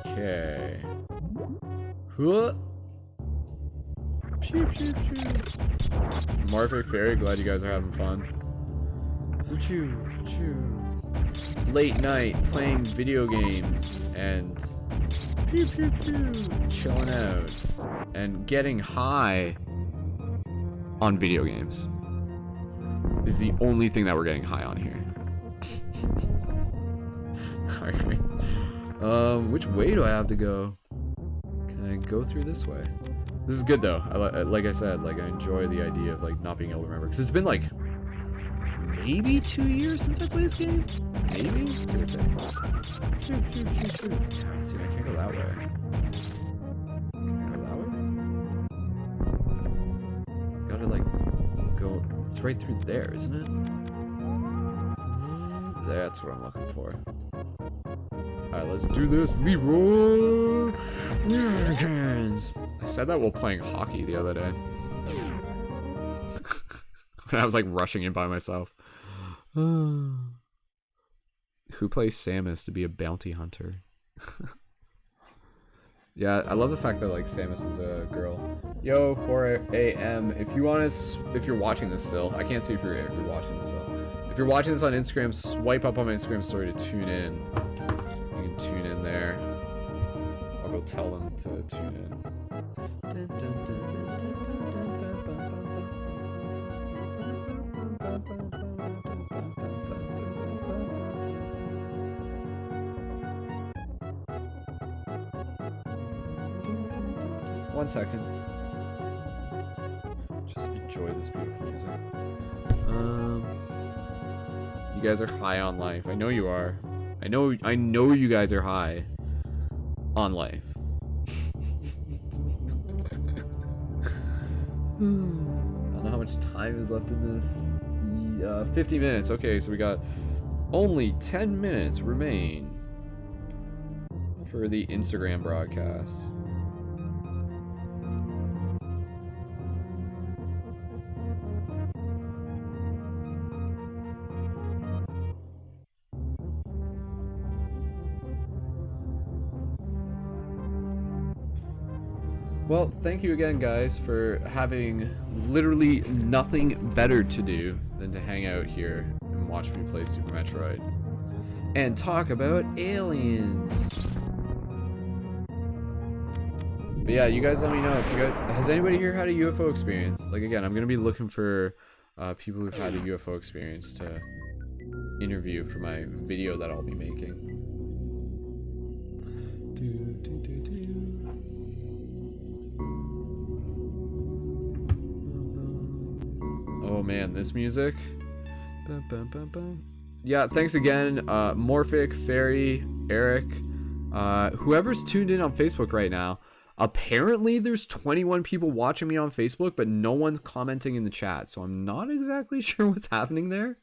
Okay. Huh. Pew, pew, pew. Morphic Fairy, glad you guys are having fun. Late night playing video games and pew, pew, pew, chilling out and getting high on video games is the only thing that we're getting high on here. Alright. Which way do I have to go? Can I go through this way? This is good though. Like I said, like I enjoy the idea of like not being able to remember, because it's been like maybe 2 years since I played this game. Maybe, give or take. Shoot. See, I can't go that way. Can I go that way? Gotta like go. It's right through there, isn't it? That's what I'm looking for. Alright, let's do this, Leroy Jenkins. I said that while playing hockey the other day. When I was like rushing in by myself. Who plays Samus to be a bounty hunter? Yeah, I love the fact that like Samus is a girl. Yo, 4 a.m. If you're watching this still, I can't see if you're watching this still. If you're watching this on Instagram, swipe up on my Instagram story to tune in. You can tune in there. I'll go tell them to tune in. One second. Just enjoy this beautiful music. You guys are high on life. I know you are. I know you guys are high on life. I don't know how much time is left in this. 50 minutes. Okay, so we got only 10 minutes remain for the Instagram broadcasts. Well, thank you again, guys, for having literally nothing better to do than to hang out here and watch me play Super Metroid and talk about aliens. But yeah, you guys let me know if you guys... Has anybody here had a UFO experience? Like, again, I'm going to be looking for people who've had a UFO experience to interview for my video that I'll be making. Oh man, this music. Yeah, thanks again, Morphic, Fairy, Eric, whoever's tuned in on Facebook right now. Apparently there's 21 people watching me on Facebook, but no one's commenting in the chat, so I'm not exactly sure what's happening there.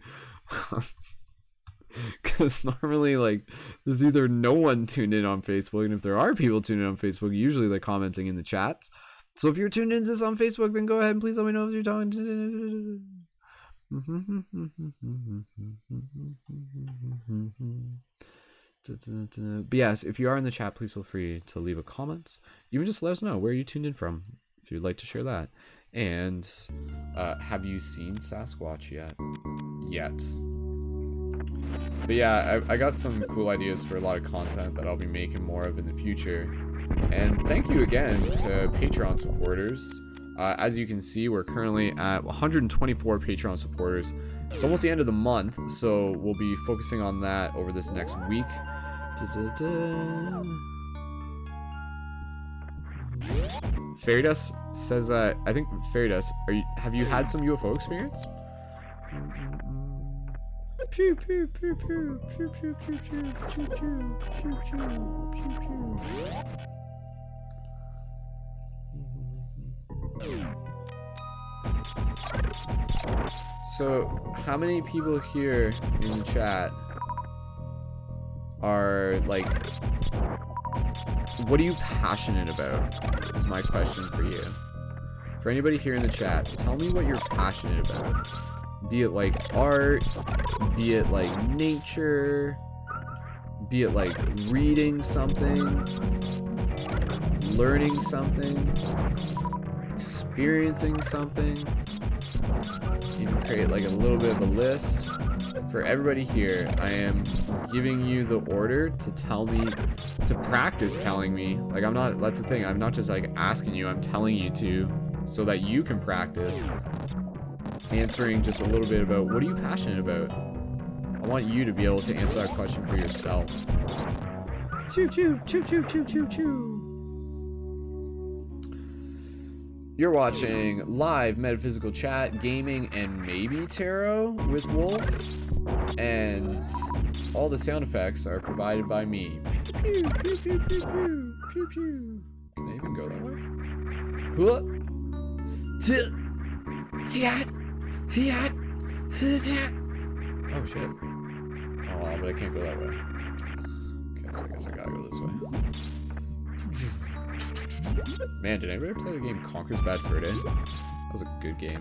Because normally, like, there's either no one tuned in on Facebook, and if there are people tuned in on Facebook, usually they're commenting in the chats. So if you're tuned into this on Facebook, then go ahead and please let me know if you're talking to... But yes, if you are in the chat, please feel free to leave a comment. Even just let us know where you tuned in from, if you'd like to share that. And have you seen Sasquatch yet? But yeah, I got some cool ideas for a lot of content that I'll be making more of in the future. And thank you again to Patreon supporters. As you can see, we're currently at 124 Patreon supporters. It's almost the end of the month, so we'll be focusing on that over this next week. Fairy Dust says that, I think Fairy Dust, have you had some UFO experience? Pew pew pew pew pew pew pew pew pew pew pew pew pew. So, how many people here in the chat are like, what are you passionate about? Is my question for you. For anybody here in the chat, tell me what you're passionate about. Be it like art, be it like nature, be it like reading something, learning something, experiencing something. You can create like a little bit of a list. For everybody here, I am giving you the order to tell me, to practice telling me. Like I'm not, that's the thing, I'm not just like asking you, I'm telling you to, so that you can practice answering just a little bit about what are you passionate about. I want you to be able to answer that question for yourself. Choo choo, choo choo choo choo choo. You're watching live Metaphysical Chat, Gaming, and maybe Tarot with Wolf. And all the sound effects are provided by me. Pew, pew, pew, pew, pew, pew, pew. Can I even go that way? Oh shit. Oh, but I can't go that way. Okay, so I guess I gotta go this way. Man, did anybody play the game Conker's Bad Fur Day? That was a good game.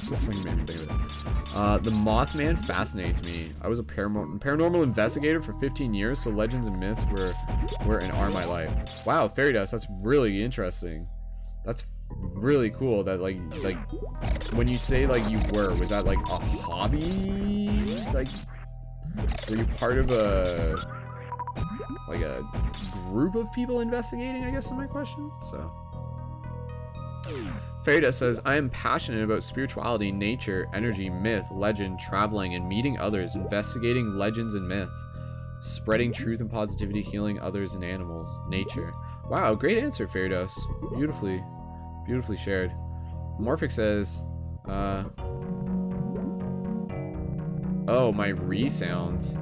Just like made me think of it. The Mothman fascinates me. I was a paranormal investigator for 15 years, so legends and myths were and are my life. Wow, fairy dust. That's really interesting. That's really cool. That like when you say like you were, was that like a hobby? Like, were you part of a group of people investigating, I guess is my question. So Farida says, I am passionate about spirituality, nature, energy, myth, legend, traveling, and meeting others, investigating legends and myth, spreading truth and positivity, healing others and animals, nature. Wow, great answer, Faridas. Beautifully shared. Morphic says, oh, my re-sounds.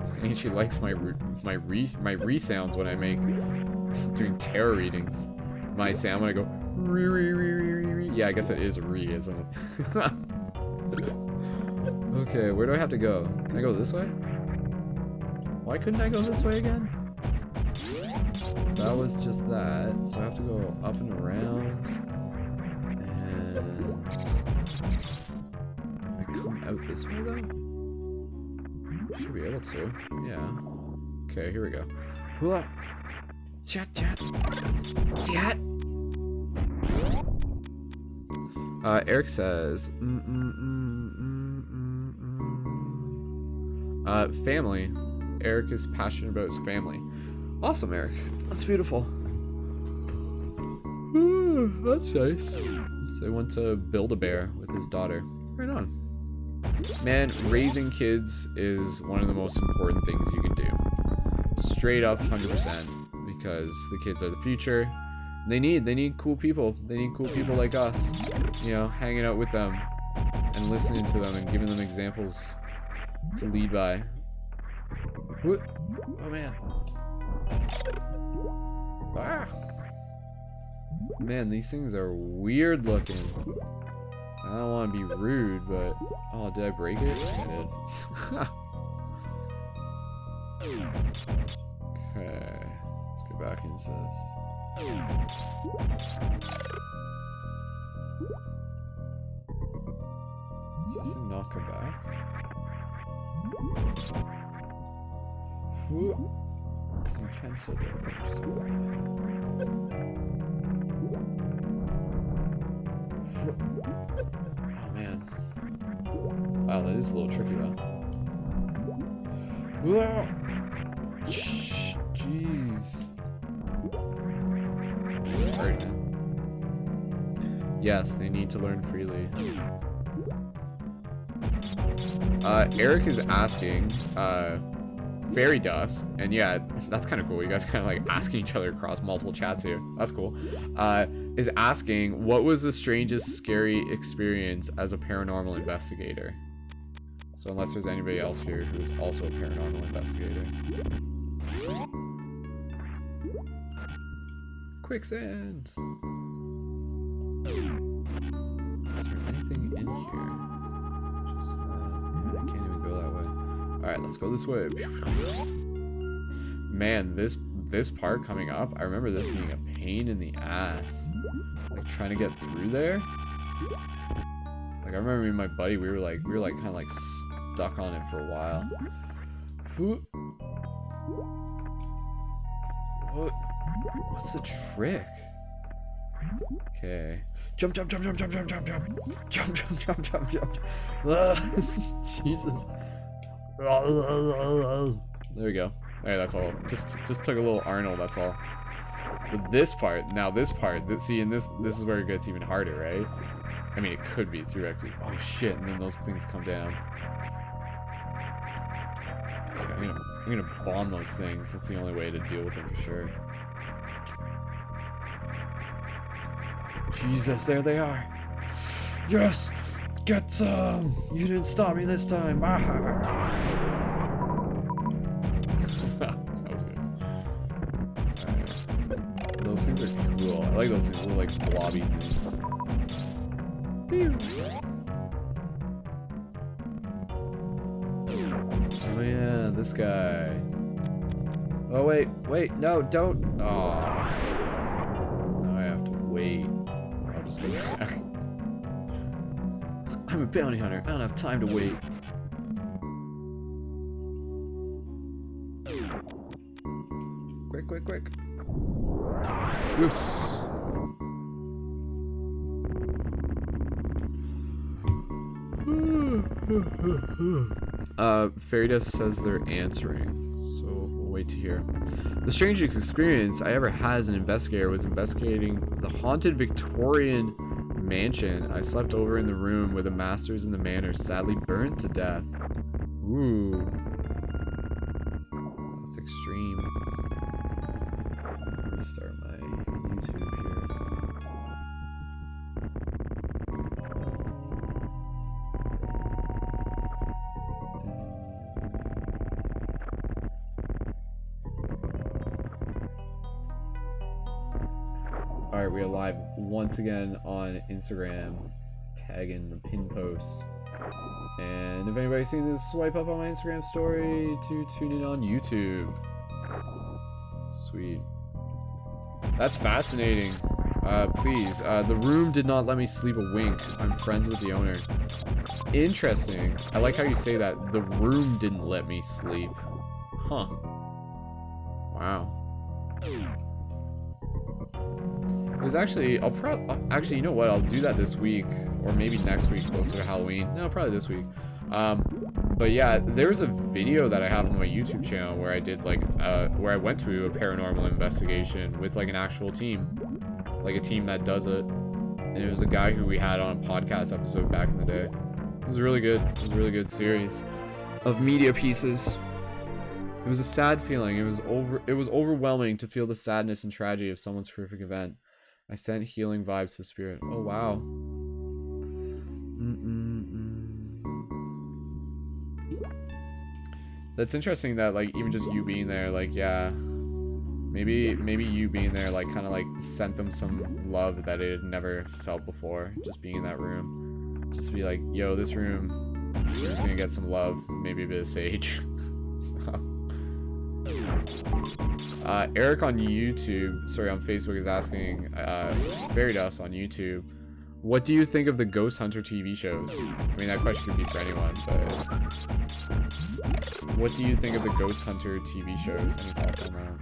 Saying she likes my re-sounds when I make doing tarot readings. My sound when I go re. Yeah, I guess it is re, isn't it? Okay, where do I have to go? Can I go this way? Why couldn't I go this way again? That was just that, so I have to go up and around. And I come out this way though? Should be able to, yeah. Okay, here we go. Chat. Eric says, family. Eric is passionate about his family. Awesome, Eric. That's beautiful. That's nice. So he wants to build a bear with his daughter. Right on. Man, raising kids is one of the most important things you can do. Straight up 100%. Because the kids are the future. They need cool people. They need cool people like us. You know, hanging out with them and listening to them and giving them examples to lead by. What? Oh man. Ah. Man, these things are weird looking. I don't want to be rude, but oh, did I break it? I did. Okay, let's get back into this. Does this thing not come back? Because you can still do it. Just like that. Oh man. Wow, that is a little tricky though. Jeez. It's hard, man. Yes, they need to learn freely. Eric is asking, Fairy Dust, and yeah, that's kind of cool. You guys kind of like asking each other across multiple chats here. That's cool. Is asking, what was the strangest scary experience as a paranormal investigator? So unless there's anybody else here who's also a paranormal investigator. Quicksand! Is there anything in here? Just that. I can't even go that way. Alright, let's go this way. Man, this part coming up, I remember this being a pain in the ass. Like trying to get through there. Like I remember me and my buddy, we were like kind of like stuck on it for a while. What's the trick? Okay. Jump, jump, jump, jump, jump, jump, jump, jump. Jump, jump, jump, jump, jump. Jesus. There we go. Alright, that's all. Just took a little Arnold, that's all. But this part, see, and this is where it gets even harder, right? I mean, it could be through actually. Oh shit! And then those things come down. Okay, I'm gonna bomb those things. That's the only way to deal with them for sure. Jesus, there they are. Yes, get some. You didn't stop me this time. That was good. Alright. Those things are cool. I like those things. Little like blobby things. Oh yeah, this guy. Oh wait, no, don't. Oh. Now I have to wait. I'll just go back. I'm a bounty hunter. I don't have time to wait. Quick. Yes. Fairy Dust says they're answering, so we'll wait to hear. The strangest experience I ever had as an investigator was investigating the haunted Victorian mansion. I slept over in the room where the masters in the manor sadly burned to death. Ooh. That's extreme. Restart my YouTube here. Alright, we are live once again on Instagram, tagging the pin posts. And if anybody's seen this, swipe up on my Instagram story to tune in on YouTube. Sweet. That's fascinating. Please, the room did not let me sleep a wink. I'm friends with the owner. Interesting. I like how you say that. The room didn't let me sleep. Huh. Wow. There's actually, actually, you know what? I'll do that this week, or maybe next week, closer to Halloween. No, probably this week. But yeah, there's a video that I have on my YouTube channel where I did like, where I went to a paranormal investigation with like an actual team, like a team that does it. And it was a guy who we had on a podcast episode back in the day. It was really good. It was a really good series of media pieces. It was a sad feeling. It was overwhelming to feel the sadness and tragedy of someone's horrific event. I sent healing vibes to spirit. Oh wow. That's interesting that like even just you being there, like yeah, maybe you being there like kind of like sent them some love that it had never felt before. Just being in that room, just to be like, yo, this room's gonna get some love, maybe a bit of sage. So. Eric on YouTube, sorry, on Facebook is asking, Fairy Dust on YouTube, what do you think of the Ghost Hunter TV shows? I mean, that question could be for anyone, but what do you think of the Ghost Hunter TV shows? Any thoughts on that?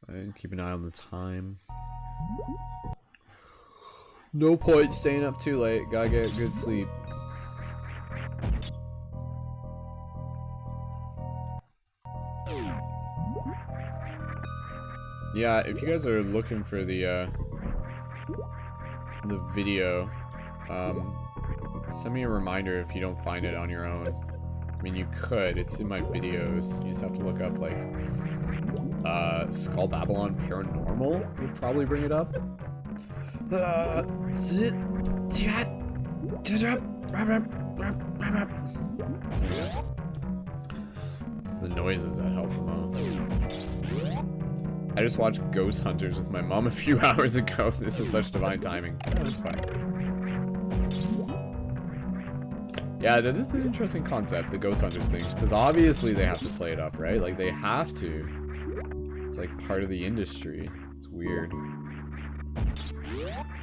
And keep an eye on the time. No point staying up too late. Gotta get good sleep. Yeah, if you guys are looking for the video, send me a reminder if you don't find it on your own. I mean, you could. It's in my videos. You just have to look up, like, Skull Babylon Paranormal would probably bring it up. It's the noises that help the most. I just watched Ghost Hunters with my mom a few hours ago. This is such divine timing. Oh, that's funny. Yeah, that is an interesting concept, the Ghost Hunters things, because obviously they have to play it up, right? Like, they have to. It's like part of the industry. It's weird.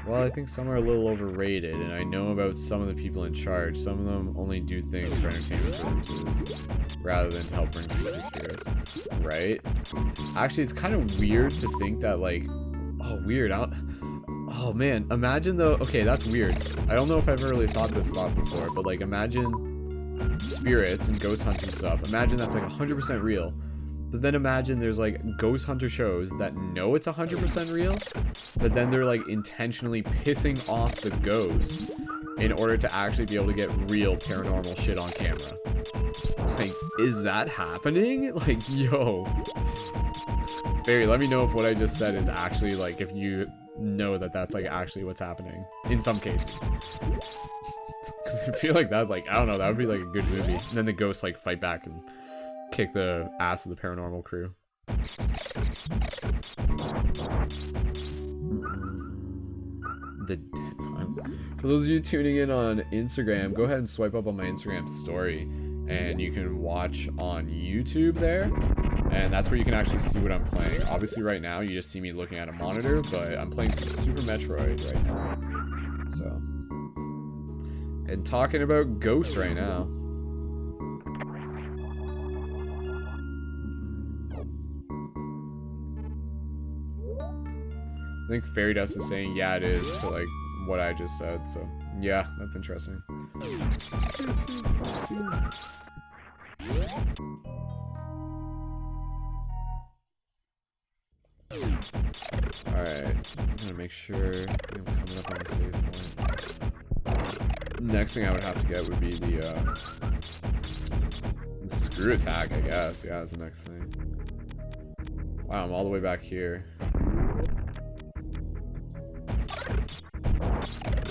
Well, I think some are a little overrated, and I know about some of the people in charge. Some of them only do things for entertainment purposes, rather than to help bring peace to spirits. Right? Actually, it's kind of weird to think that, like... Oh, weird. Oh, man. Imagine, though... Okay, that's weird. I don't know if I've ever really thought this thought before, but, like, imagine spirits and ghost hunting stuff. Imagine that's, like, 100% real. But then imagine there's, like, ghost hunter shows that know it's 100% real, but then they're, like, intentionally pissing off the ghosts in order to actually be able to get real paranormal shit on camera. Like, is that happening? Like, yo. Barry, let me know if what I just said is actually, like, if you know that that's, like, actually what's happening. In some cases. Because I feel like that, like, I don't know, that would be, like, a good movie. And then the ghosts, like, fight back and kick the ass of the paranormal crew. The dead files. For those of you tuning in on Instagram, go ahead and swipe up on my Instagram story, and you can watch on YouTube there, and that's where you can actually see what I'm playing. Obviously right now you just see me looking at a monitor, but I'm playing some Super Metroid right now. So, and talking about ghosts right now. I think Fairy Dust is saying, yeah, it is, to, like, what I just said, so, yeah, that's interesting. Alright, I'm gonna make sure I'm coming up on the save point. Next thing I would have to get would be the screw attack, I guess. Yeah, that's the next thing. Wow, I'm all the way back here.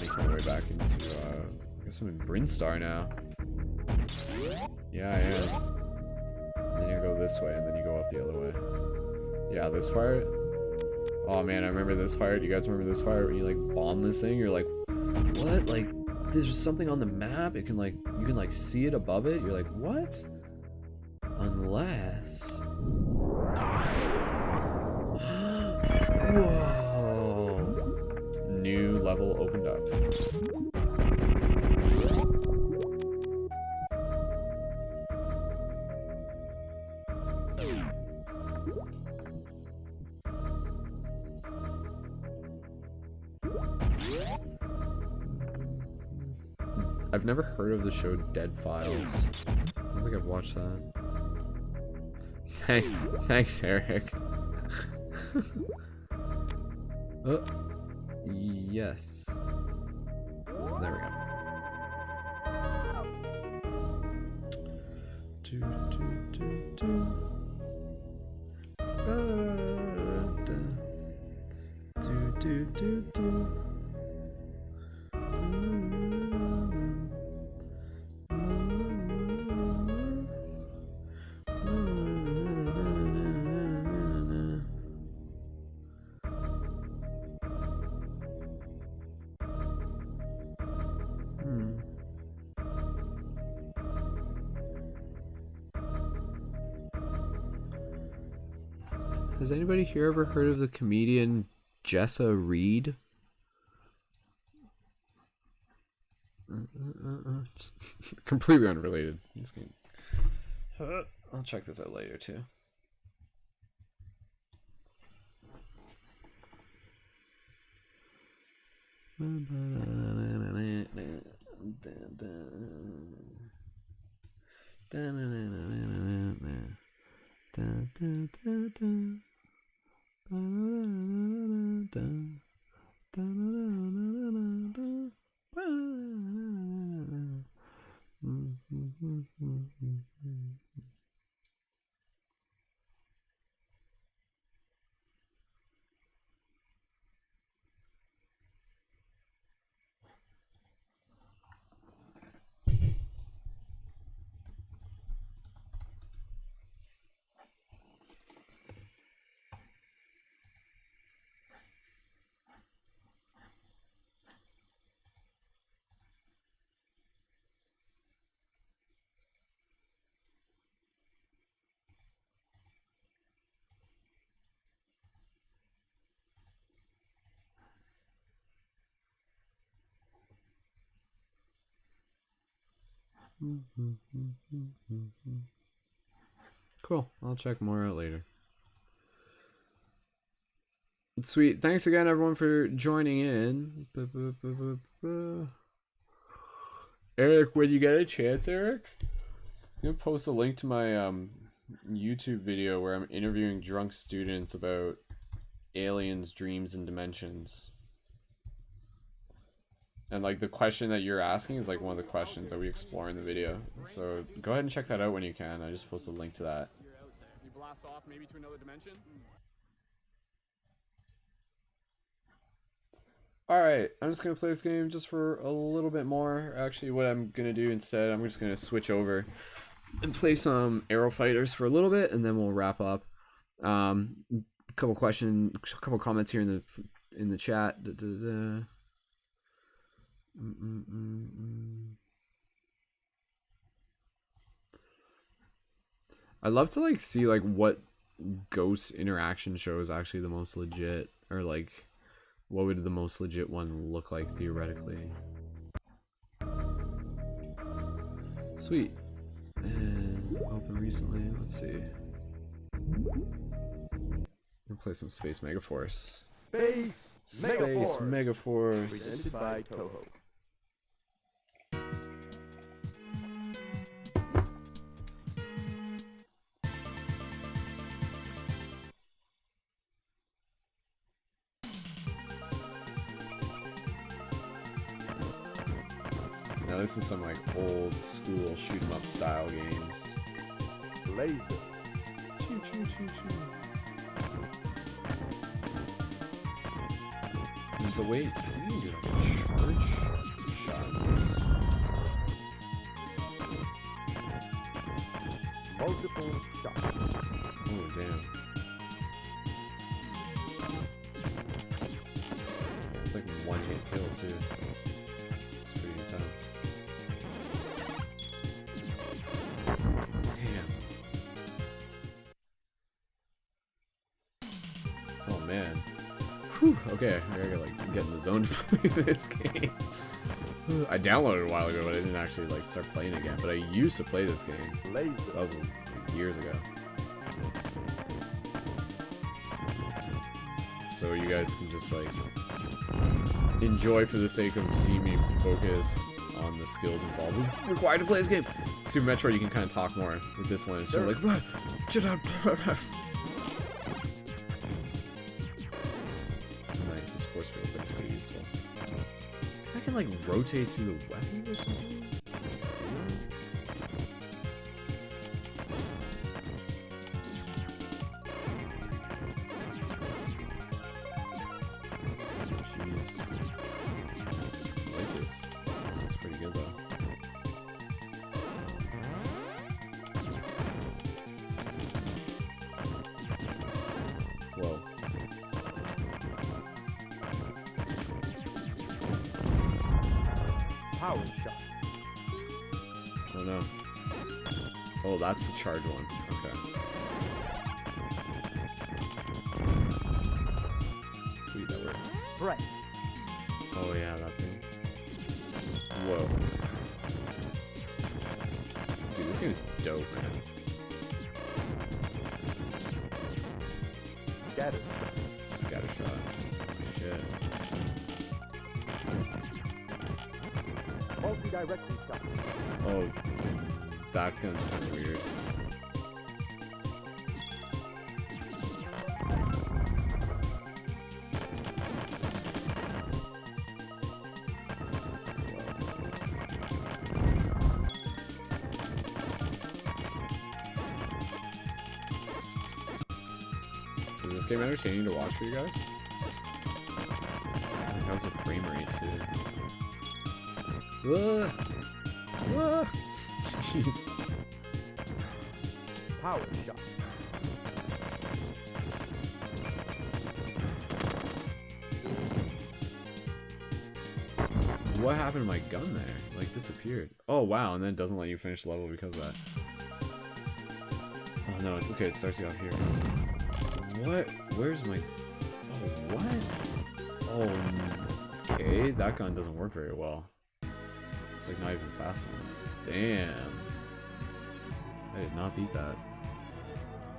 Make my way back into, I guess I'm in Brinstar now. Yeah, I am. And then you go this way, and then you go up the other way. Yeah, this part. Oh man, I remember this part. You guys remember this part when you, like, bomb this thing? You're like, what? Like, there's something on the map. It can, like, you can, like, see it above it. You're like, what? Unless... Whoa. New level opened up. I've never heard of the show Dead Files. I don't think I've watched that. Thanks, Eric. Yes. There we go. Has anybody here ever heard of the comedian Jessa Reed? Completely unrelated. I'll check this out later too. Cool. I'll check more out later. Sweet. Thanks again, everyone, for joining in. Eric, when you get a chance, Eric, I'm gonna post a link to my YouTube video where I'm interviewing drunk students about aliens, dreams, and dimensions. And like the question that you're asking is like one of the questions that we explore in the video. So go ahead and check that out when you can. I just posted a link to that. You blast off maybe to another dimension. Alright, I'm just gonna play this game just for a little bit more. Actually, what I'm gonna do instead, I'm just gonna switch over and play some Aero Fighters for a little bit, and then we'll wrap up. A couple comments here in the chat. I'd love to like see like what ghost interaction show is actually the most legit, or like what would the most legit one look like theoretically. Sweet. And open recently. Let's see. We'll play some Space Megaforce. Space Megaforce. Presented by Toho. Now this is some like old school shoot 'em up style games. Laser. Choo, choo, choo, choo. There's a way. I think you can do like a charge shot on this. Multiple shots. Oh damn. It's like one hit kill too. It's pretty intense. Damn. Oh man. Whew. Okay, I gotta like get in the zone to play this game. I downloaded it a while ago, but I didn't actually like start playing it again. But I used to play this game. Laser. That was like years ago. So you guys can just like enjoy for the sake of seeing me focus on the skills involved required to play this game. Super Metroid, you can kind of talk more. With this one, it's sort of like nice. This force field is pretty useful. I can like rotate through the weapons or something. This looks pretty good though. Whoa. Power shot. Oh no. Oh, that's the charge one. Okay. Sweet, that worked. Right. Oh yeah, that thing. Whoa. Dude, this game is dope, man. Scatter. Scatter shot. Shit. Multi-direction shot. Oh, that gun's kind of weird. game entertaining to watch for you guys? How's the frame rate too? Jeez. Power shot. What happened to my gun there? Like, disappeared. Oh, wow, and then it doesn't let you finish the level because of that. Oh, no, it's okay. It starts you off here. What? Where's my... Oh, what? Oh, okay. That gun doesn't work very well. It's, like, not even fast enough. Damn. I did not beat that.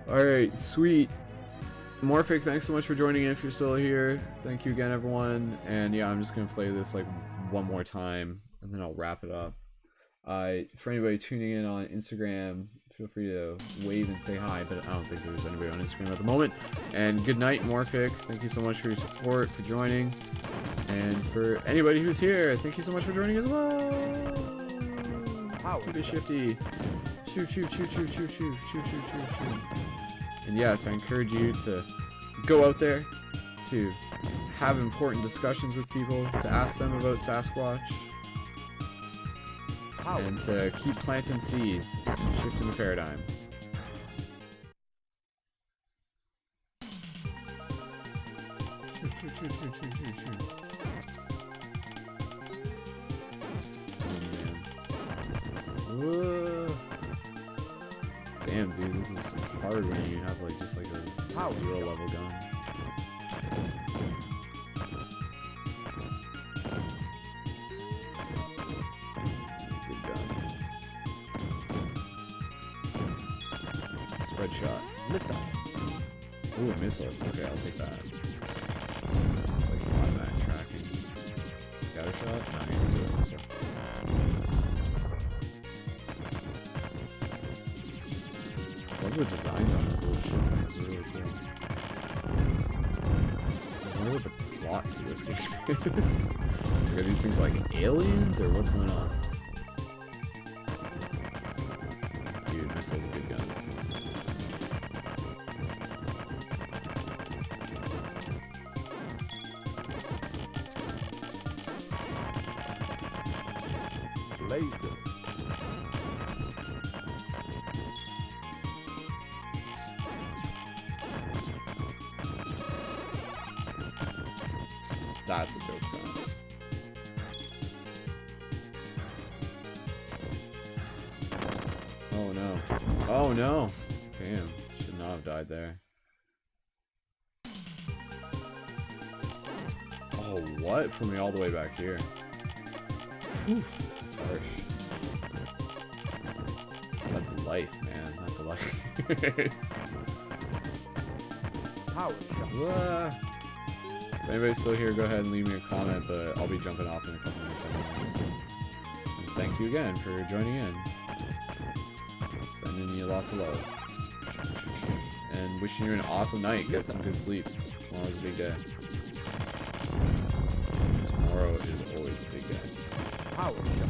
Alright, sweet. Morphic, thanks so much for joining in if you're still here. Thank you again, everyone. And yeah, I'm just going to play this, like, one more time, and then I'll wrap it up. For anybody tuning in on Instagram, feel free to wave and say hi, but I don't think there's anybody on Instagram at the moment. And good night, Morphic. Thank you so much for your support, for joining. And for anybody who's here, thank you so much for joining as well. Keep it shifty. Shoot, shoot, shoot, shoot, shoot, shoot, shoot, shoot, shoot, shoot. And yes, I encourage you to go out there, to have important discussions with people, to ask them about Sasquatch, and to keep planting seeds and shifting the paradigms. Shoot, shoot, shoot, shoot, shoot, shoot, shoot. Oh, man. Whoa. Damn, dude, this is hard when you have like just like a 0 level gun. Good gun. Spread shot. Ooh, a missile. Okay, I'll take that. It's like automatic tracking. Scatter shot? Nice, missile. I love the designs on these little ship things, are really cool. I wonder what the plot to this game is. Are these things like aliens, or what's going on? Dude, missile's a good gun. Laser. That's a dope gun. Oh no. Oh no! Damn. Should not have died there. Oh, what? Put me all the way back here. Whew. That's harsh. That's life, man. That's a life. Power shot. If anybody's still here, go ahead and leave me a comment, but I'll be jumping off in a couple minutes anyways. And thank you again for joining in. Sending you lots of love. And wishing you an awesome night. Get some good sleep. Tomorrow's a big day. Tomorrow is always a big day. Power shot.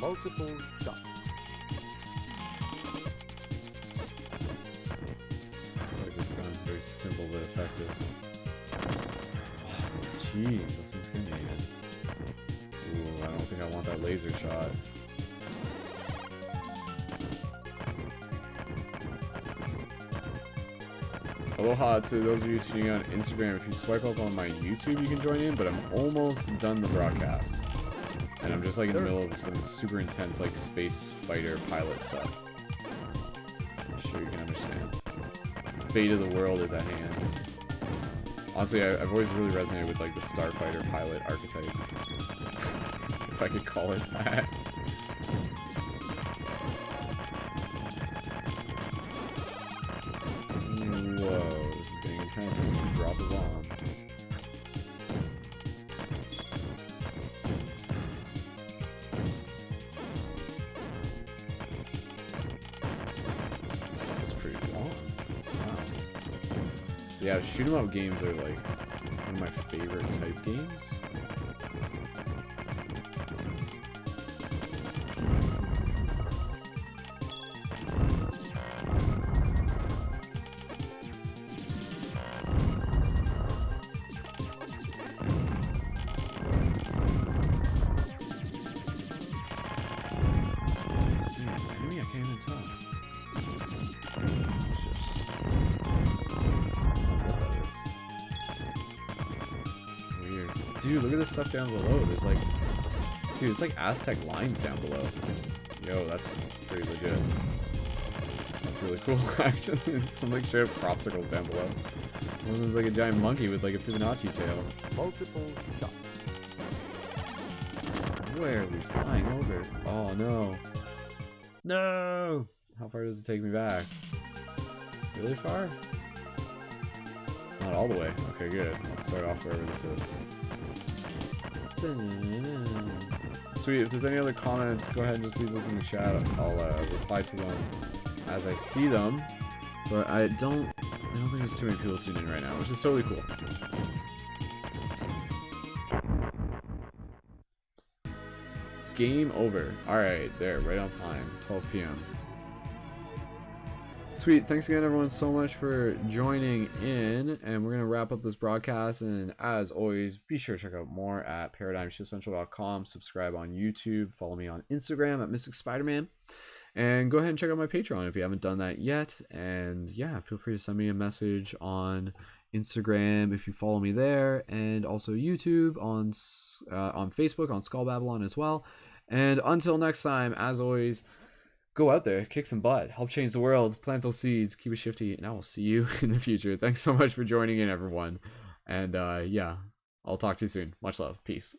Multiple shots. I like this gun. Very simple but effective. Jeez, this thing's intimidating. Ooh, I don't think I want that laser shot. Aloha to those of you tuning in on Instagram. If you swipe up on my YouTube, you can join in, but I'm almost done the broadcast. And I'm just like in the middle of some super intense like space fighter pilot stuff. I'm sure you can understand. The fate of the world is at hand. Honestly, I've always really resonated with like the starfighter pilot archetype. if I could call it that. Whoa, this is getting intense. I'm gonna drop a bomb. This is pretty long. Wow. Yeah, shoot 'em up games are like one of my favorite type games. Enemy? I can't even tell. It's just... what that is. Weird. Dude, look at this stuff down below. There's like... Dude, it's like Aztec lines down below. Yo, that's pretty legit. That's really cool, actually. Some like straight up propsicles down below. One one's like a giant monkey with like a Fibonacci tail. Multiple shots. Where are we flying over? Oh no. No! How far does it take me back? Really far? Not all the way. Okay, good. Let's start off wherever this is. Sweet. If there's any other comments, go ahead and just leave those in the chat. I'll reply to them as I see them. But I don't think there's too many people tuning in right now, which is totally cool. Game over. Alright, there, right on time. 12 p.m. Sweet, thanks again everyone so much for joining in, and we're going to wrap up this broadcast, and as always, be sure to check out more at ParadigmShiftCentral.com, subscribe on YouTube, follow me on Instagram at Mystic Spider-Man, and go ahead and check out my Patreon if you haven't done that yet, and yeah, feel free to send me a message on Instagram if you follow me there, and also YouTube, on Facebook, on Skull Babylon as well. And until next time, as always, go out there, kick some butt, help change the world, plant those seeds, keep it shifty, and I will see you in the future. Thanks so much for joining in, everyone. And yeah, I'll talk to you soon. Much love. Peace.